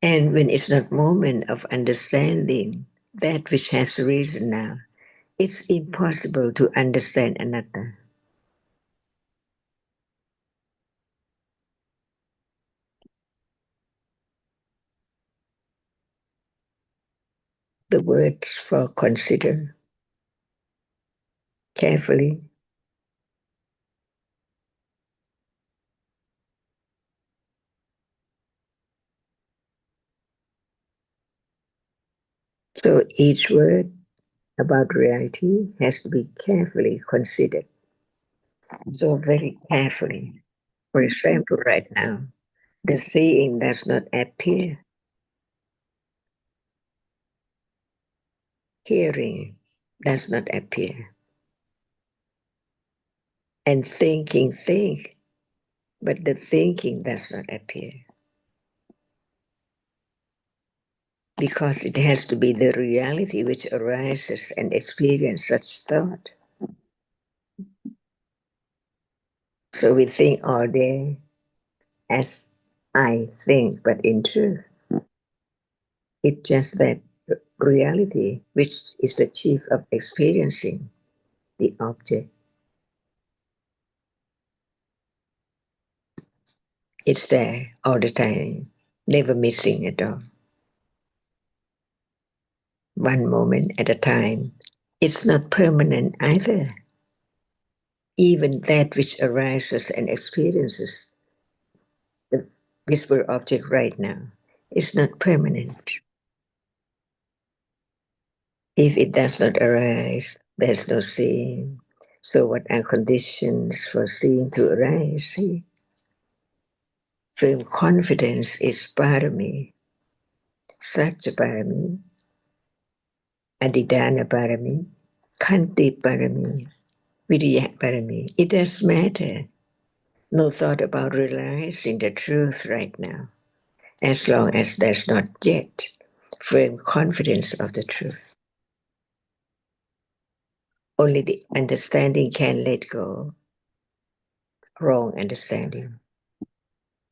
And when it's not moment of understanding that which has arisen now, it's impossible to understand anatta. The words for consider carefully. So each word about reality has to be carefully considered. So very carefully. For example, right now, the seeing does not appear. Hearing does not appear. And thinking, but the thinking does not appear. Because it has to be the reality which arises and experiences such thought. So we think all day as I think, but in truth, it's just that reality which is the chief of experiencing the object. It's there all the time, never missing at all. One moment at a time. It's not permanent either. Even that which arises and experiences the visible object right now is not permanent. If it does not arise, there's no seeing. So what are conditions for seeing to arise? See? Firm confidence is parami, Satya parami, Adidana parami, Kanti parami, Vidya parami. It does matter. No thought about realizing the truth right now, as long as there's not yet firm confidence of the truth. Only the understanding can let go wrong understanding,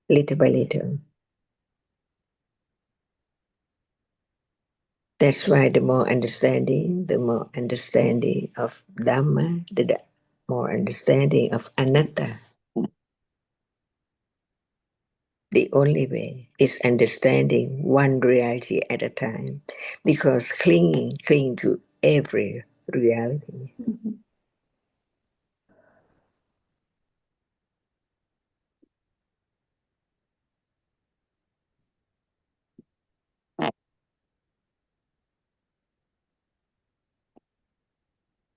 little by little. That's why the more understanding of Dhamma, the more understanding of anatta. The only way is understanding one reality at a time, because clinging to every reality.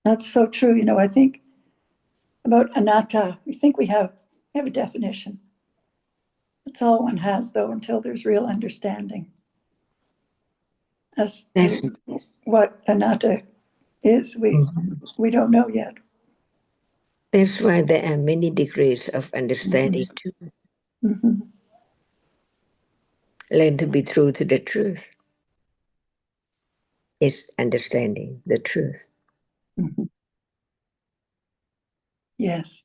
That's so true. You know, I think about anatta, we think we have a definition. That's all one has, though, until there's real understanding as to what anatta is. We don't know yet. That's why there are many degrees of understanding too. Mm-hmm. Learn to be true to the truth is understanding the truth. Mm-hmm. Yes.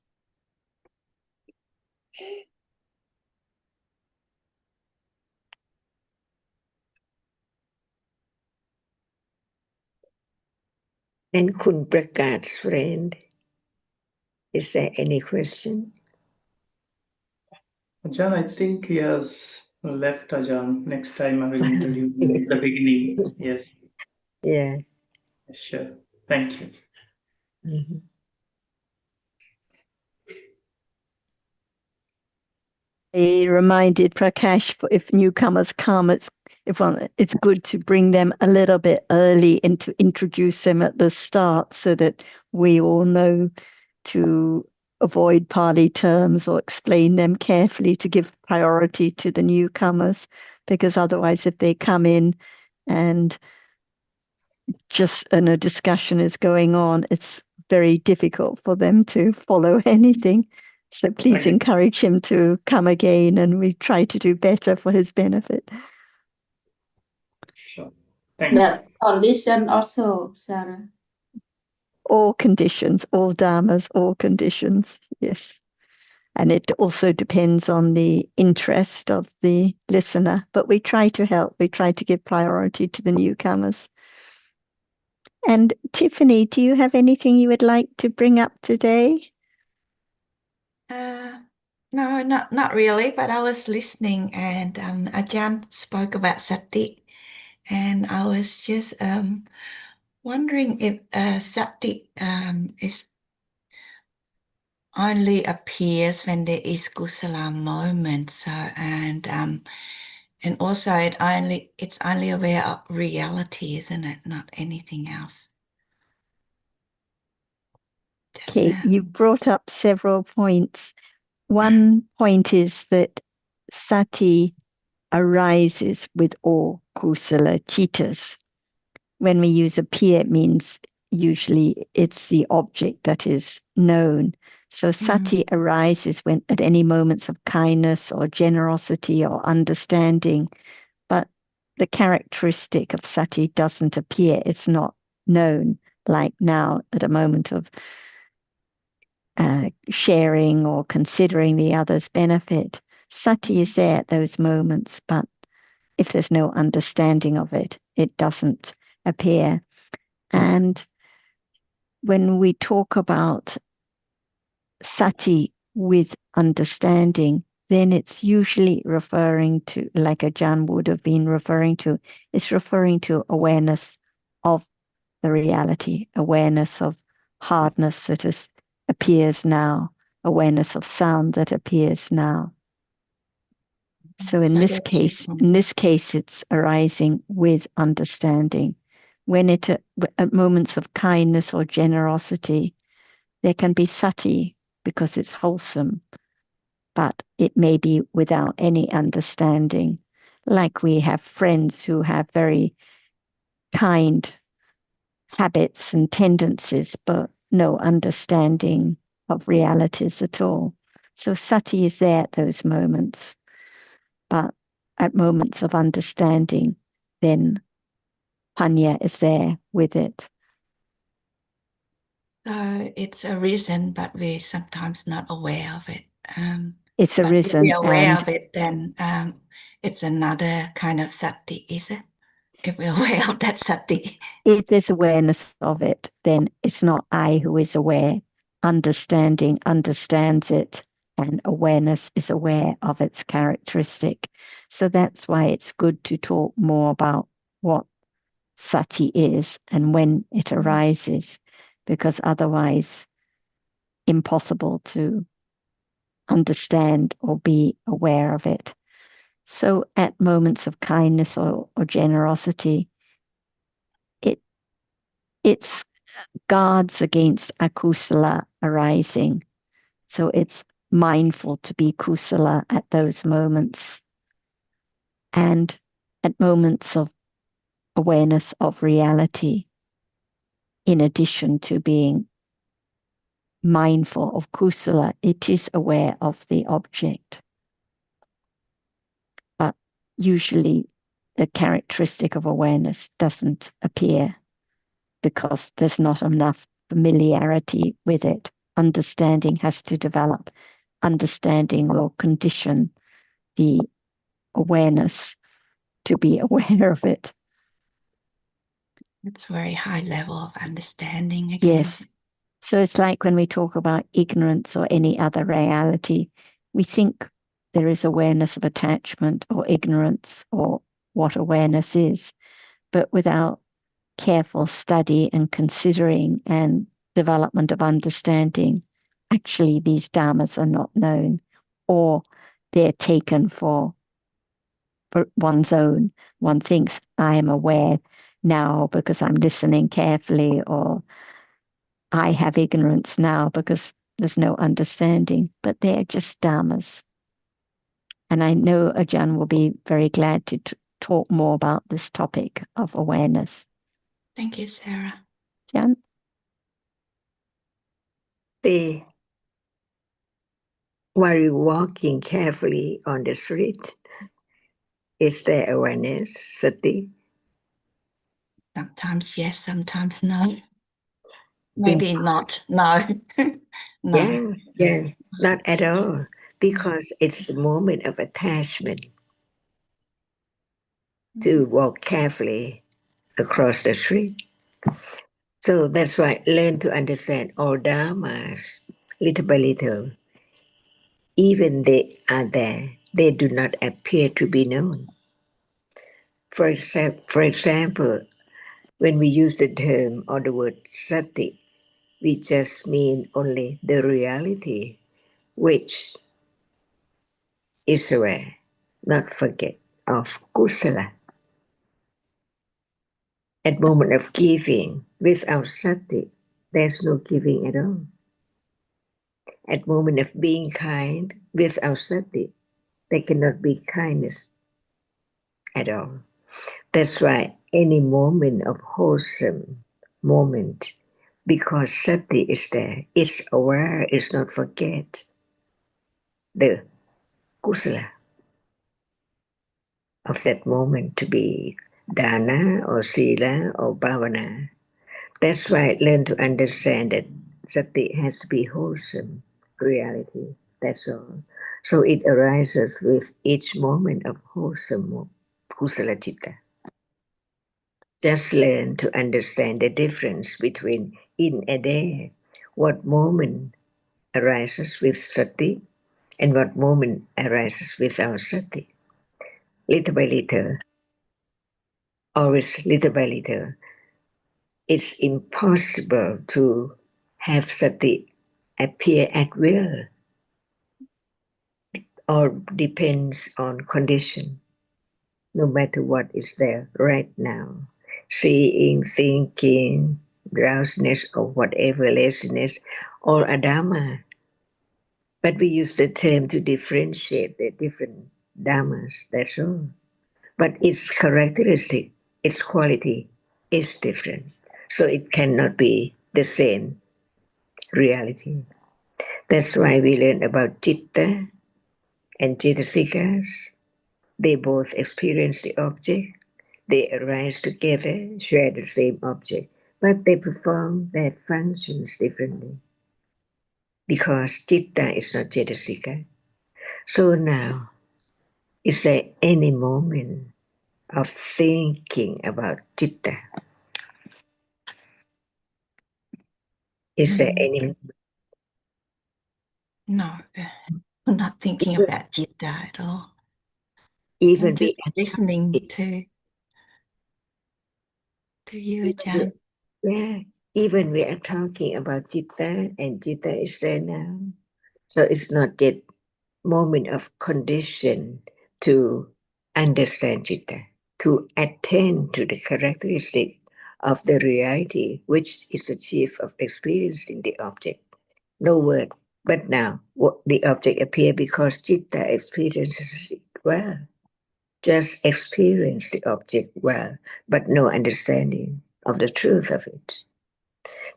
And Kun Prakat's friend, is there any question? Ajahn, I think he has left, Ajahn. Next time I will introduce him at the beginning. Yes. Yeah. Sure. Thank you. Mm-hmm. He reminded Prakash, if newcomers come, it's good to bring them a little bit early and to introduce them at the start so that we all know to avoid Pali terms or explain them carefully to give priority to the newcomers, because otherwise if they come in and just a discussion is going on, it's very difficult for them to follow anything. So please Thank you. encourage him to come again, and we try to do better for his benefit. Sure. Thank you. That condition also, Sarah. All conditions, all dharmas, all conditions. Yes. And it also depends on the interest of the listener. But we try to help. We try to give priority to the newcomers. And Tiffany, do you have anything you would like to bring up today? No, not really, but I was listening, and Ajahn spoke about sati, and I was just wondering if sati is only appears when there is kusala moment. So and also it's only aware of reality, isn't it? Not anything else. Okay, you brought up several points. One point is that sati arises with all kusala chittas. When we use appear, it means usually it's the object that is known. So sati arises when at any moments of kindness or generosity or understanding, but the characteristic of sati doesn't appear. It's not known, like now at a moment of sharing or considering the other's benefit. Sati is there at those moments, but if there's no understanding of it, it doesn't appear. And when we talk about sati with understanding, then it's usually referring to, like Ajahn would have been referring to, it's referring to awareness of the reality, awareness of hardness that appears now, awareness of sound that appears now. So in this case, it's arising with understanding. When at moments of kindness or generosity, there can be sati because it's wholesome, but it may be without any understanding. Like we have friends who have very kind habits and tendencies, but no understanding of realities at all. So sati is there at those moments, but at moments of understanding, then panya is there with it. So it's arisen, but we're sometimes not aware of it. It's but arisen, if we're aware and of it, then it's another kind of sati, is it? If we're aware of that sati. if there's awareness of it, then it's not I who is aware. Understanding understands it, and awareness is aware of its characteristic. So that's why it's good to talk more about what sati is and when it arises, because otherwise impossible to understand or be aware of it. So at moments of kindness or generosity, it's guards against akusala arising. So it's mindful to be kusala at those moments. And at moments of awareness of reality, in addition to being mindful of kusala, it is aware of the object. But usually the characteristic of awareness doesn't appear because there's not enough familiarity with it. Understanding has to develop. Understanding will condition the awareness to be aware of it. It's a very high level of understanding again. Yes. So it's like when we talk about ignorance or any other reality, we think there is awareness of attachment or ignorance or what awareness is, but without careful study and considering and development of understanding, actually these dharmas are not known, or they're taken for one's own. One thinks, I am aware now because I'm listening carefully, or I have ignorance now because there's no understanding, but they're just dharmas. And I know Ajahn will be very glad to talk more about this topic of awareness. Thank you, Sarah. Ajahn? The while you're walking carefully on the street, is there awareness, sati? Sometimes yes, sometimes no. Maybe not. No. No. Yeah, not at all, because it's the moment of attachment to walk carefully across the street. So that's why learn to understand all dharmas little by little. Even they are there, they do not appear to be known. For example, when we use the term or the word sati, we just mean only the reality, which is aware, not forget, of kusala. At moment of giving, without sati, there's no giving at all. At moment of being kind, without sati, there cannot be kindness at all. That's why any moment of wholesome moment, because sati is there, it's aware, it's not forget the kusala of that moment to be dana or sila or bhavana. That's why learn to understand that sati has to be wholesome reality. That's all. So it arises with each moment of wholesome kusala citta. Just learn to understand the difference between in and there. What moment arises with sati and what moment arises without sati. Little by little, always little by little, it's impossible to have sati appear at will or depends on condition, no matter what is there right now. Seeing, thinking, drowsiness, or whatever, laziness, or adama. But we use the term to differentiate the different dhammas, that's all. But its characteristic, its quality is different. So it cannot be the same reality. That's why we learn about citta and citasikas. They both experience the object. They arise together, share the same object, but they perform their functions differently because citta is not cetasika. So now, is there any moment of thinking about citta? Is there any? No, I'm not thinking about citta at all. Even I'm just listening to you, Ajahn. Yeah, even we are talking about citta, and citta is there now. So it's not yet moment of condition to understand citta, to attend to the characteristic of the reality, which is the chief of experiencing the object. No word. But now, what the object appear because citta experiences it well. Just experience the object well, but no understanding of the truth of it.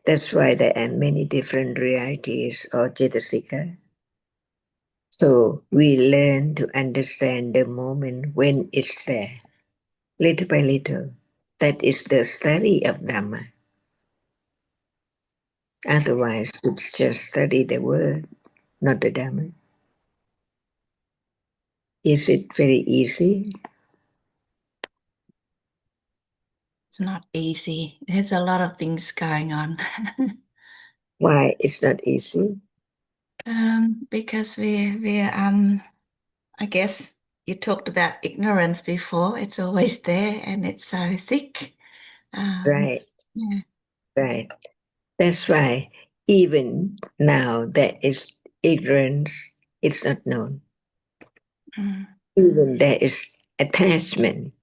That's why there are many different realities or cetasika. So we learn to understand the moment when it's there, little by little. That is the study of Dhamma. Otherwise, it's just study the word, not the Dhamma. Is it very easy? It's not easy. There's a lot of things going on. Why it's not easy? Because I guess you talked about ignorance before. It's always there and it's so thick. Right, Yeah. right. That's why even now there is ignorance, it's not known. Mm. Even there is attachment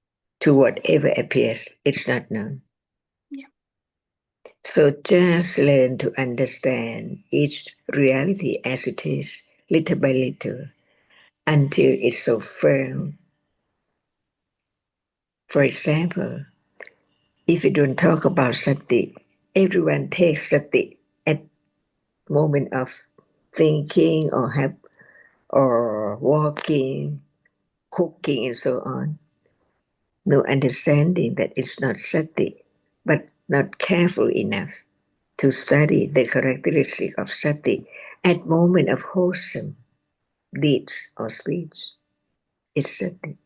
to whatever appears, it's not known. Yeah. So just learn to understand each reality as it is, little by little, until it's so firm. For example, if you don't talk about sati, everyone takes sati at moment of thinking or have or walking, cooking, and so on. No understanding that it's not sati, but not careful enough to study the characteristic of sati at moment of wholesome deeds or speech. It's sati.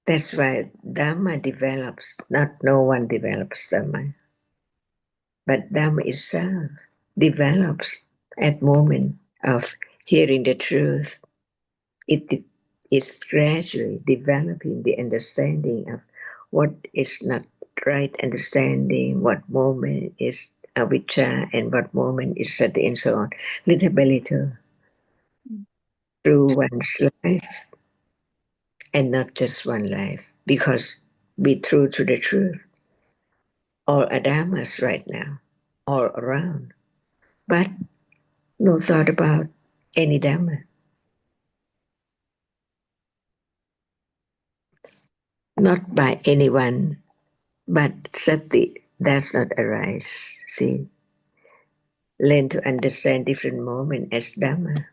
That's why Dhamma develops, not no one develops Dhamma, but Dhamma itself develops at moment of hearing the truth. It is gradually developing the understanding of what is not right understanding, what moment is avijja, and what moment is sati, and so on, little by little, through one's life, and not just one life, because be true to the truth. All adamas right now, all around, but no thought about any Dhamma. Not by anyone, but sati does not arise. See, learn to understand different moment as Dhamma.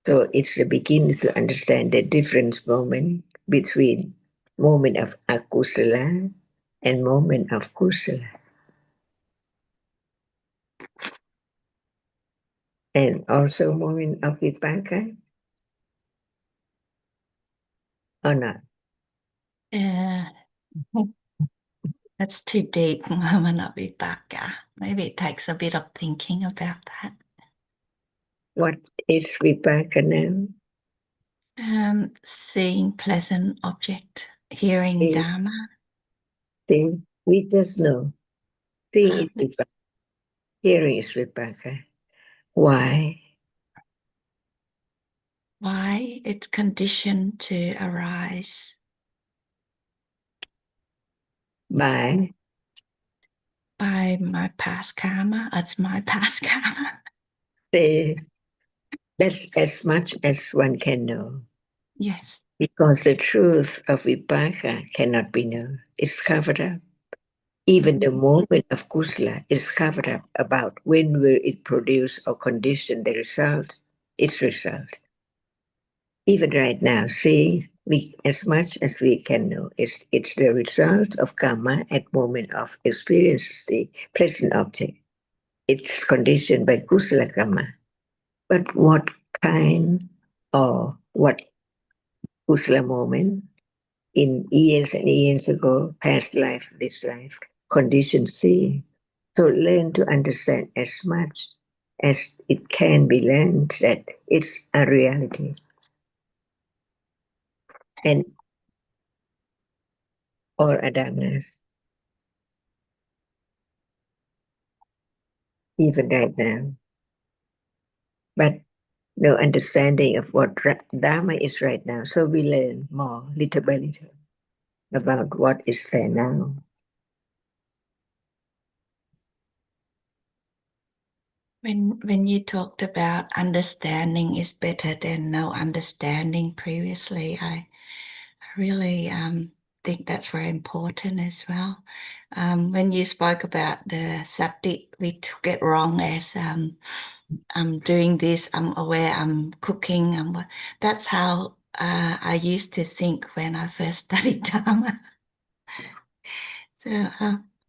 So it's the beginning to understand the different moment between moment of akusala and moment of kusala. And also moment of vipaka or not. That's too deep. Moment of vipaka. Maybe it takes a bit of thinking about that. What is vipaka now? Seeing pleasant object, hearing See, Dharma. see, we just know. Seeing is vipaka, hearing is vipaka. Why? Why it's conditioned to arise. By My past karma. It's my past karma. That's as much as one can know. Yes. Because the truth of vipaka cannot be known. It's covered up. Even the moment of kusala is covered up about when will it produce or condition the result, its result. Even right now, see, as much as we can know, it's the result of karma at moment of experience, the pleasant object. It's conditioned by kusala karma. But what kind or what kusala moment in years and years ago, past life, this life, conditioned seeing. So learn to understand as much as it can be learned that it's a reality. And all adamas, even right now. But no understanding of what Dharma is right now. So we learn more, little by little, about what is there now. When you talked about understanding is better than no understanding previously, I really think that's very important as well. When you spoke about the sati, we took it wrong as I'm doing this, I'm aware, I'm cooking. That's how I used to think when I first studied Dharma. So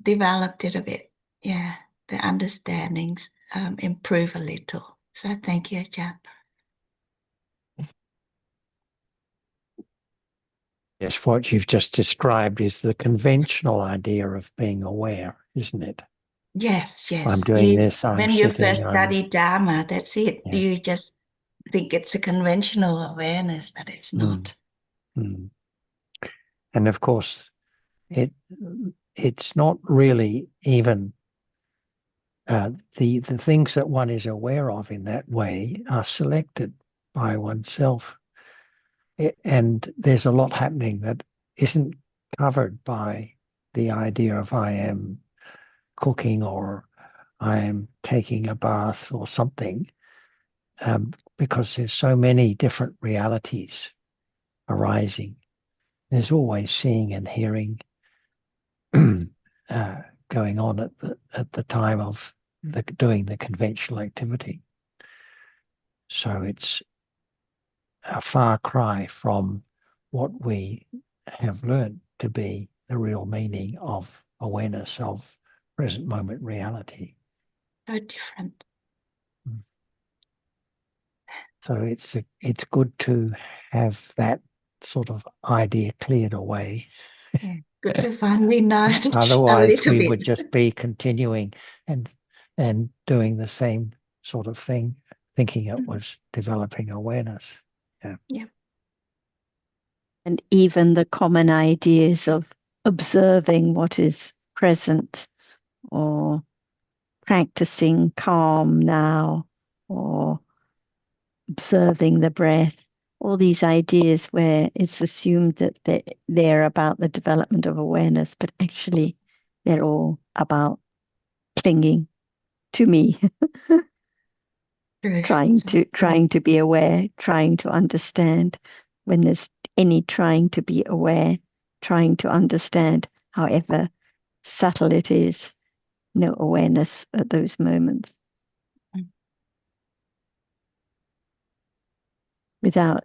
developed it a bit. Yeah, the understandings improve a little. So thank you, Ajahn. Yes, what you've just described is the conventional idea of being aware, isn't it? Yes, yes. I'm doing this, I'm when you sitting, first study Dharma, that's it. Yeah. You just think it's a conventional awareness, but it's not. And of course, it's not really even the things that one is aware of in that way are selected by oneself. And there's a lot happening that isn't covered by the idea of I am cooking or I am taking a bath or something, because there's so many different realities arising. There's always seeing and hearing going on at the time of doing the conventional activity. So it's a far cry from what we have learned to be the real meaning of awareness of present moment reality. So different. So it's good to have that sort of idea cleared away. Yeah. Good to finally know a Otherwise, little we bit. would just be continuing and doing the same sort of thing, thinking it was developing awareness. Yeah. Yeah. And even the common ideas of observing what is present, or practicing calm now, or observing the breath, all these ideas where it's assumed that they're about the development of awareness, but actually they're all about clinging to me. True. trying to be aware, trying to understand. When there's any trying to be aware, trying to understand, however subtle it is, no awareness at those moments. Without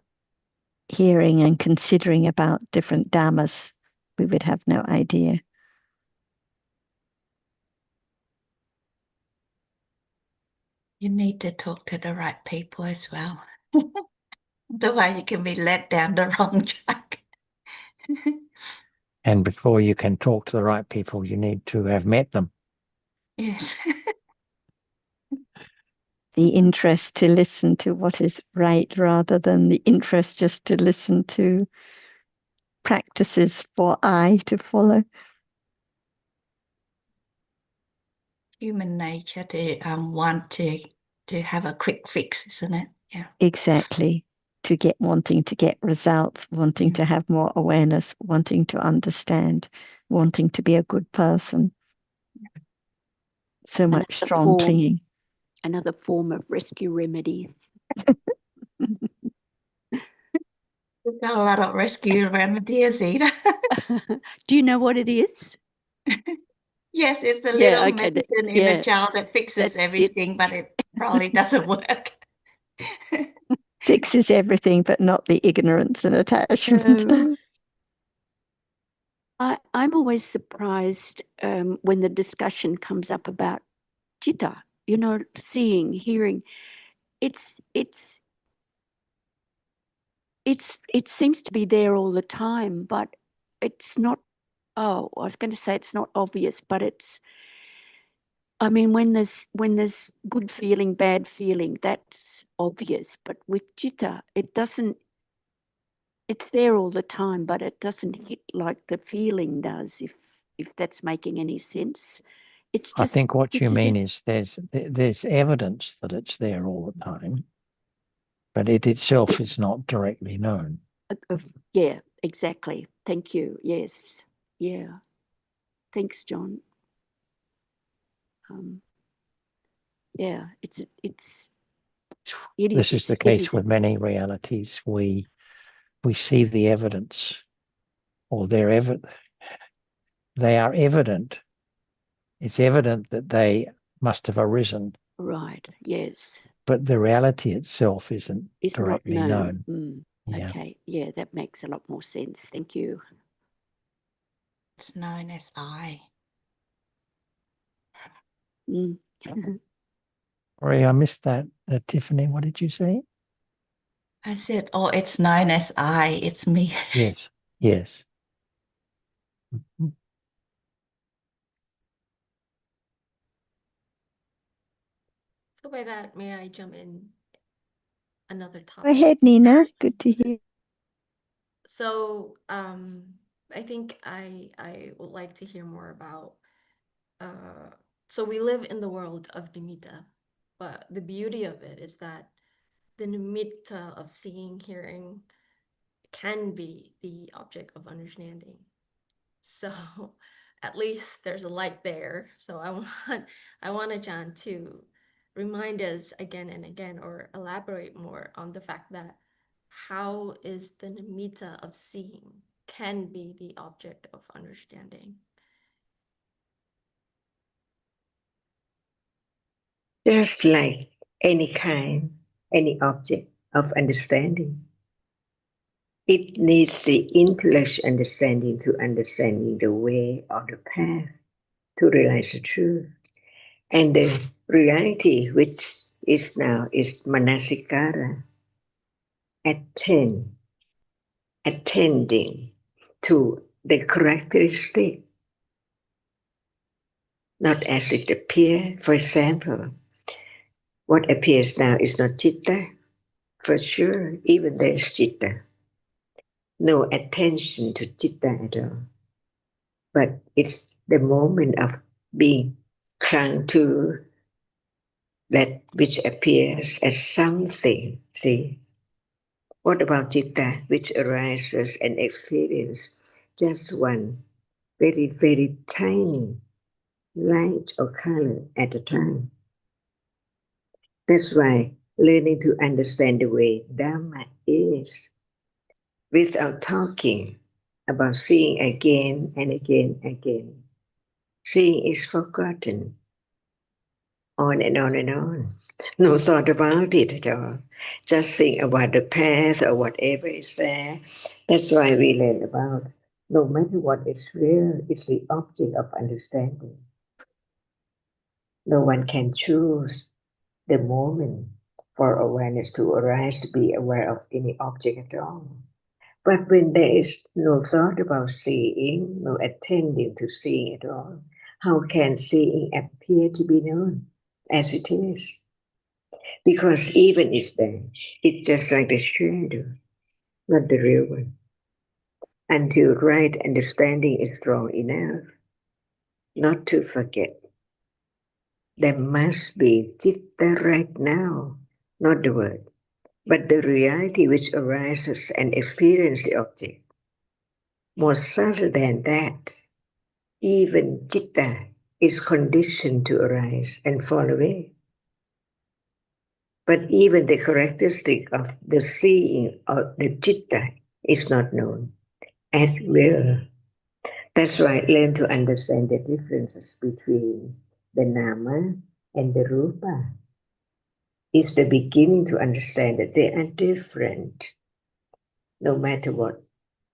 hearing and considering about different dhammas, we would have no idea. You need to talk to the right people as well. Otherwise, you can be led down the wrong track. And before you can talk to the right people, you need to have met them. Yes. The interest to listen to what is right rather than the interest just to listen to practices for I to follow. Human nature to want to have a quick fix, isn't it? Yeah. Exactly. Wanting to get results, wanting to have more awareness, wanting to understand, wanting to be a good person. So much strong clinging. Another form of rescue remedy. We've got a lot of rescue remedies, Ida. Do you know what it is? Yes, it's a Yeah, little okay, medicine in a jar that fixes That's everything, but it probably doesn't work. Fixes everything, but not the ignorance and attachment. No. I'm always surprised when the discussion comes up about citta, seeing, hearing. It seems to be there all the time, but it's not. Oh, I was going to say it's not obvious, but it's. I mean, when there's good feeling, bad feeling, that's obvious. But with citta, it doesn't. It's there all the time, but it doesn't hit like the feeling does. If that's making any sense, it's just. I think what you mean is there's evidence that it's there all the time, but it itself is not directly known. Yeah, exactly. Thank you. Yes. Yeah. Thanks, John. Yeah, it is. This is the case with many realities. We see the evidence, or they are evident. It's evident that they must have arisen. Right. Yes. But the reality itself isn't It's directly not known. Yeah. Okay. Yeah, that makes a lot more sense. Thank you. It's known as I. Sorry, I missed that. Tiffany, what did you say? I said, oh, it's known as I. It's me. Yes. Yes. So by that, may I jump in another topic? Go ahead, Nina. Good to hear. So I think I would like to hear more about so we live in the world of nimitta, but the beauty of it is that the nimitta of seeing, hearing can be the object of understanding. So at least there's a light there. So I want Ajahn to remind us again and again, or elaborate more on the fact that how is the nimitta of seeing can be the object of understanding. Just like any kind, any object of understanding. It needs the intellect understanding to understanding the way or the path to realize the truth. And the reality which is now is manasikara, attending to the characteristic, not as it appears. For example, what appears now is not citta, for sure, even there is citta. No attention to citta at all. But it's the moment of being clung to that which appears as something. See, what about citta, which arises and experience just one very, very tiny light or color at a time? That's why learning to understand the way Dhamma is without talking about seeing again and again and again. Seeing is forgotten. On and on and on. No thought about it at all. Just think about the path or whatever is there. That's why we learn about no matter what is real, it's the object of understanding. No one can choose the moment for awareness to arise to be aware of any object at all. But when there is no thought about seeing, no attending to seeing at all, how can seeing appear to be known as it is? Because even if there, it's just like the shadow, not the real one. Until right understanding is strong enough not to forget. There must be citta right now, not the word, but the reality which arises and experiences the object. More subtle than that, even citta is conditioned to arise and fall away. But even the characteristic of the seeing of the citta is not known at will. That's why learn to understand the differences between the nama and the rupa. Is the beginning to understand that they are different, no matter what.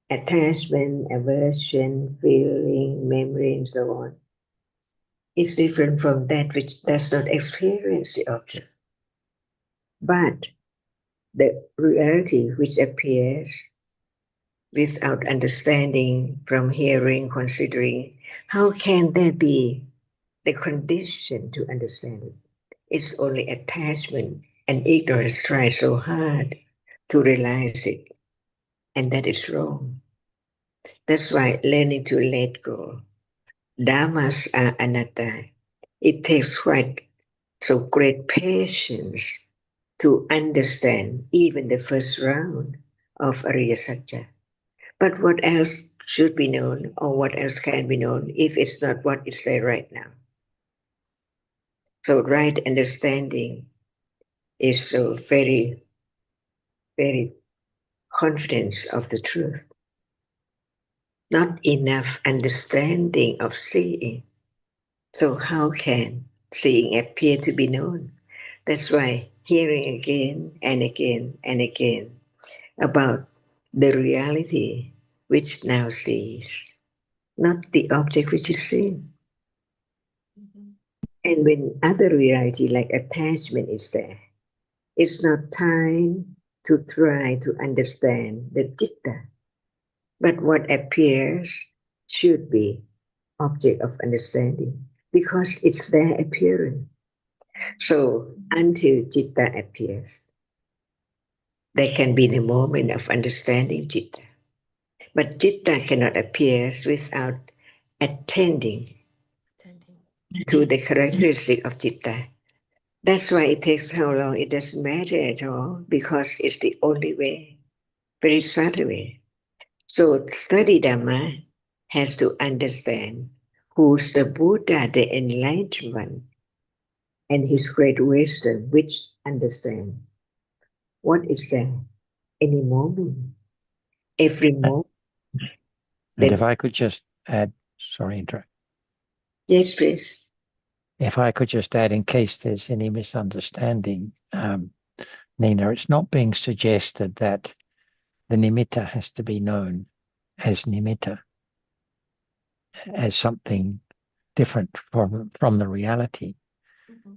Attachment, aversion, feeling, memory, and so on is different from that which does not experience the object. But the reality which appears without understanding from hearing, considering, how can there be the condition to understand it? It's only attachment and ignorance try so hard to realize it. And that is wrong. That's why learning to let go. Dhammas are anatta. It takes quite so great patience to understand even the first round of Ariya Satya. But what else should be known or what else can be known if it's not what is there right now? So right understanding is so very, very confidence of the truth. Not enough understanding of seeing. So how can seeing appear to be known? That's why hearing again and again and again about the reality which now sees, not the object which is seen. Mhm. And when other reality like attachment is there, it's not time to try to understand the citta, but what appears should be object of understanding because it's their appearance. So until citta appears, there can be the moment of understanding citta. But citta cannot appear without attending Attending. to the characteristic of citta. That's why it takes how long, it doesn't matter at all, because it's the only way, very subtle way. So study Dhamma has to understand who's the Buddha, the enlightened one, and his great wisdom, which understand what is there any moment, every moment. And if I could just add, sorry, interrupt. Yes, please. if I could just add, in case there's any misunderstanding, Nina, it's not being suggested that the nimitta has to be known as nimitta, as something different from the reality.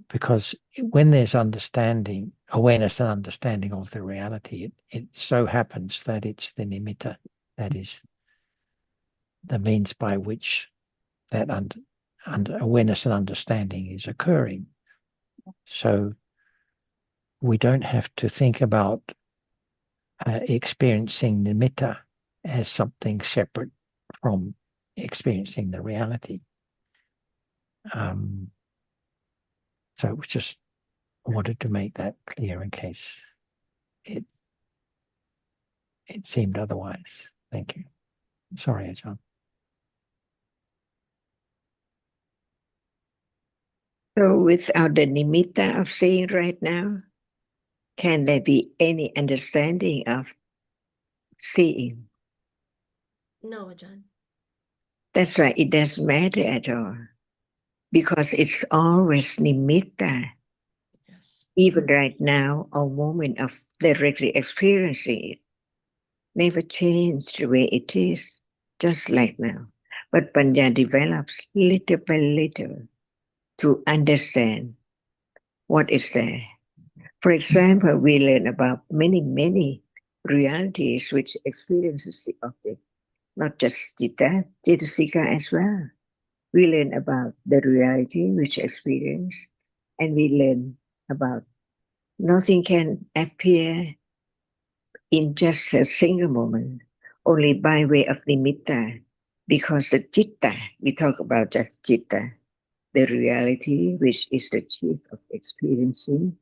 Because when there's understanding, awareness and understanding of the reality, it so happens that it's the nimitta that is the means by which that awareness and understanding is occurring. So we don't have to think about experiencing nimitta as something separate from experiencing the reality. So it was just, I wanted to make that clear in case it seemed otherwise. Thank you. Sorry, Ajahn. So without the nimitta of seeing right now, can there be any understanding of seeing? No, Ajahn. That's right, it doesn't matter at all. Because it's always nimitta. Yes. Even right now, our moment of directly experiencing it never changed the way it is, just like now. But Panya develops little by little to understand what is there. For example, we learn about many realities which experiences the object, not just Citta, Cetasika as well. We learn about the reality which experience, and we learn about nothing can appear in just a single moment, only by way of nimitta, because the citta, we talk about just citta, the reality which is the chief of experiencing,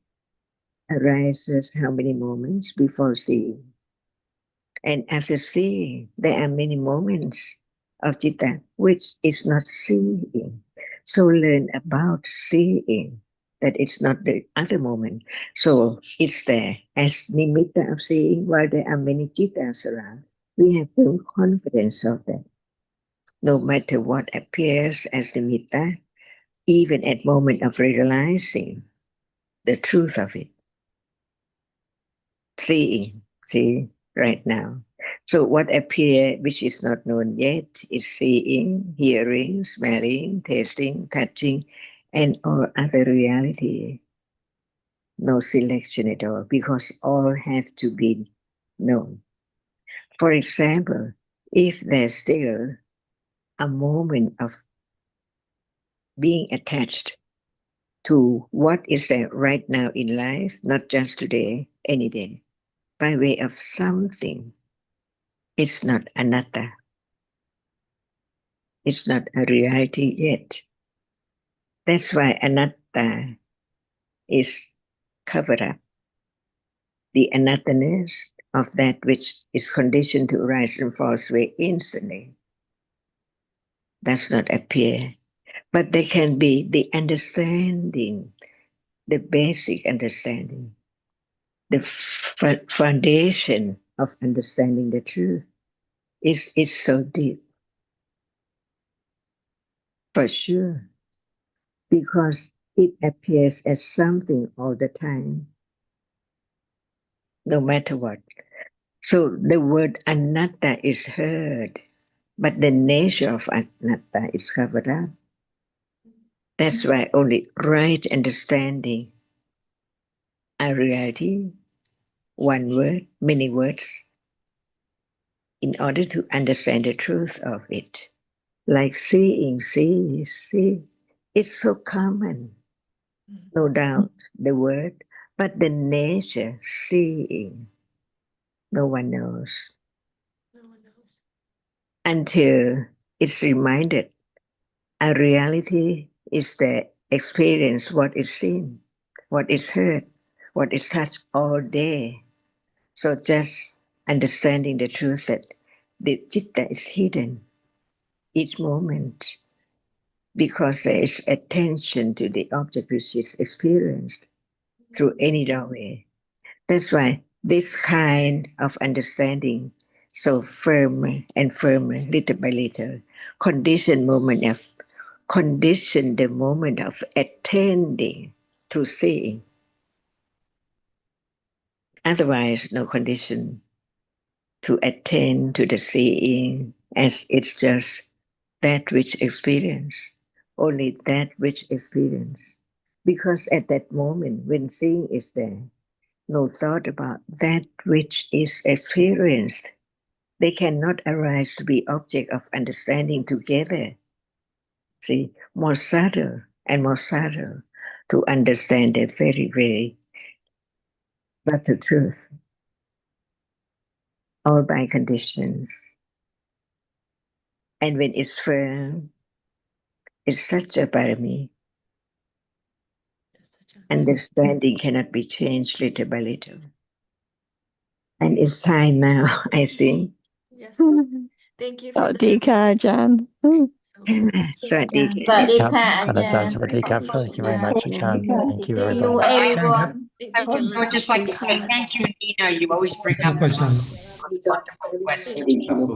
arises how many moments before seeing. And after seeing, there are many moments of citta which is not seeing. So learn about seeing, that it's not the other moment. So it's there as nimitta of seeing, while there are many cittas around. We have full confidence of that. No matter what appears as nimitta, even at moment of realizing the truth of it. Seeing, see, right now. So what appear which is not known yet is seeing, hearing, smelling, tasting, touching, and all other reality. No selection at all, because all have to be known. For example, if there's still a moment of being attached to what is there right now in life, not just today, any day, by way of something, it's not anatta. It's not a reality yet. That's why anatta is covered up. The anatta-ness of that which is conditioned to arise and fall away instantly does not appear. But there can be the understanding, the basic understanding, the foundation of understanding the truth is so deep. For sure. Because it appears as something all the time, no matter what. So the word anatta is heard, but the nature of anatta is covered up. That's why only right understanding a reality, one word, many words, in order to understand the truth of it. Like seeing, see, it's so common, no doubt, the word, but the nature, seeing, no one knows. No one knows. Until it's reminded a reality is the experience what is seen, what is heard, what is touched all day. So just understanding the truth that the citta is hidden each moment because there is attention to the object which is experienced through any doorway. That's why this kind of understanding so firmer and firmer, little by little, conditioned moment of condition the moment of attending to seeing. Otherwise, no condition to attend to the seeing, as it's just that which experience, only that which experience. Because at that moment, when seeing is there, no thought about that which is experienced. They cannot arise to be object of understanding together. See, more subtle and more subtle to understand the very, very subtle truth, all by conditions. And when it's firm, it's such a parami. Understanding cannot be changed little by little. And it's time now, I think. Yes. Thank you ส for วัส the ดีค่ะอาจารย์ สวัสดีค่ะ สวัสดี ครับ ค่ะอา อา จา จาร ร ย์ ย์ สวัสดีครับ Thank you very much อาจารย์ Thank you See you everybody everyone Thank I you, John. would just like to say thank you, Nina. You always bring up the most wonderful questions.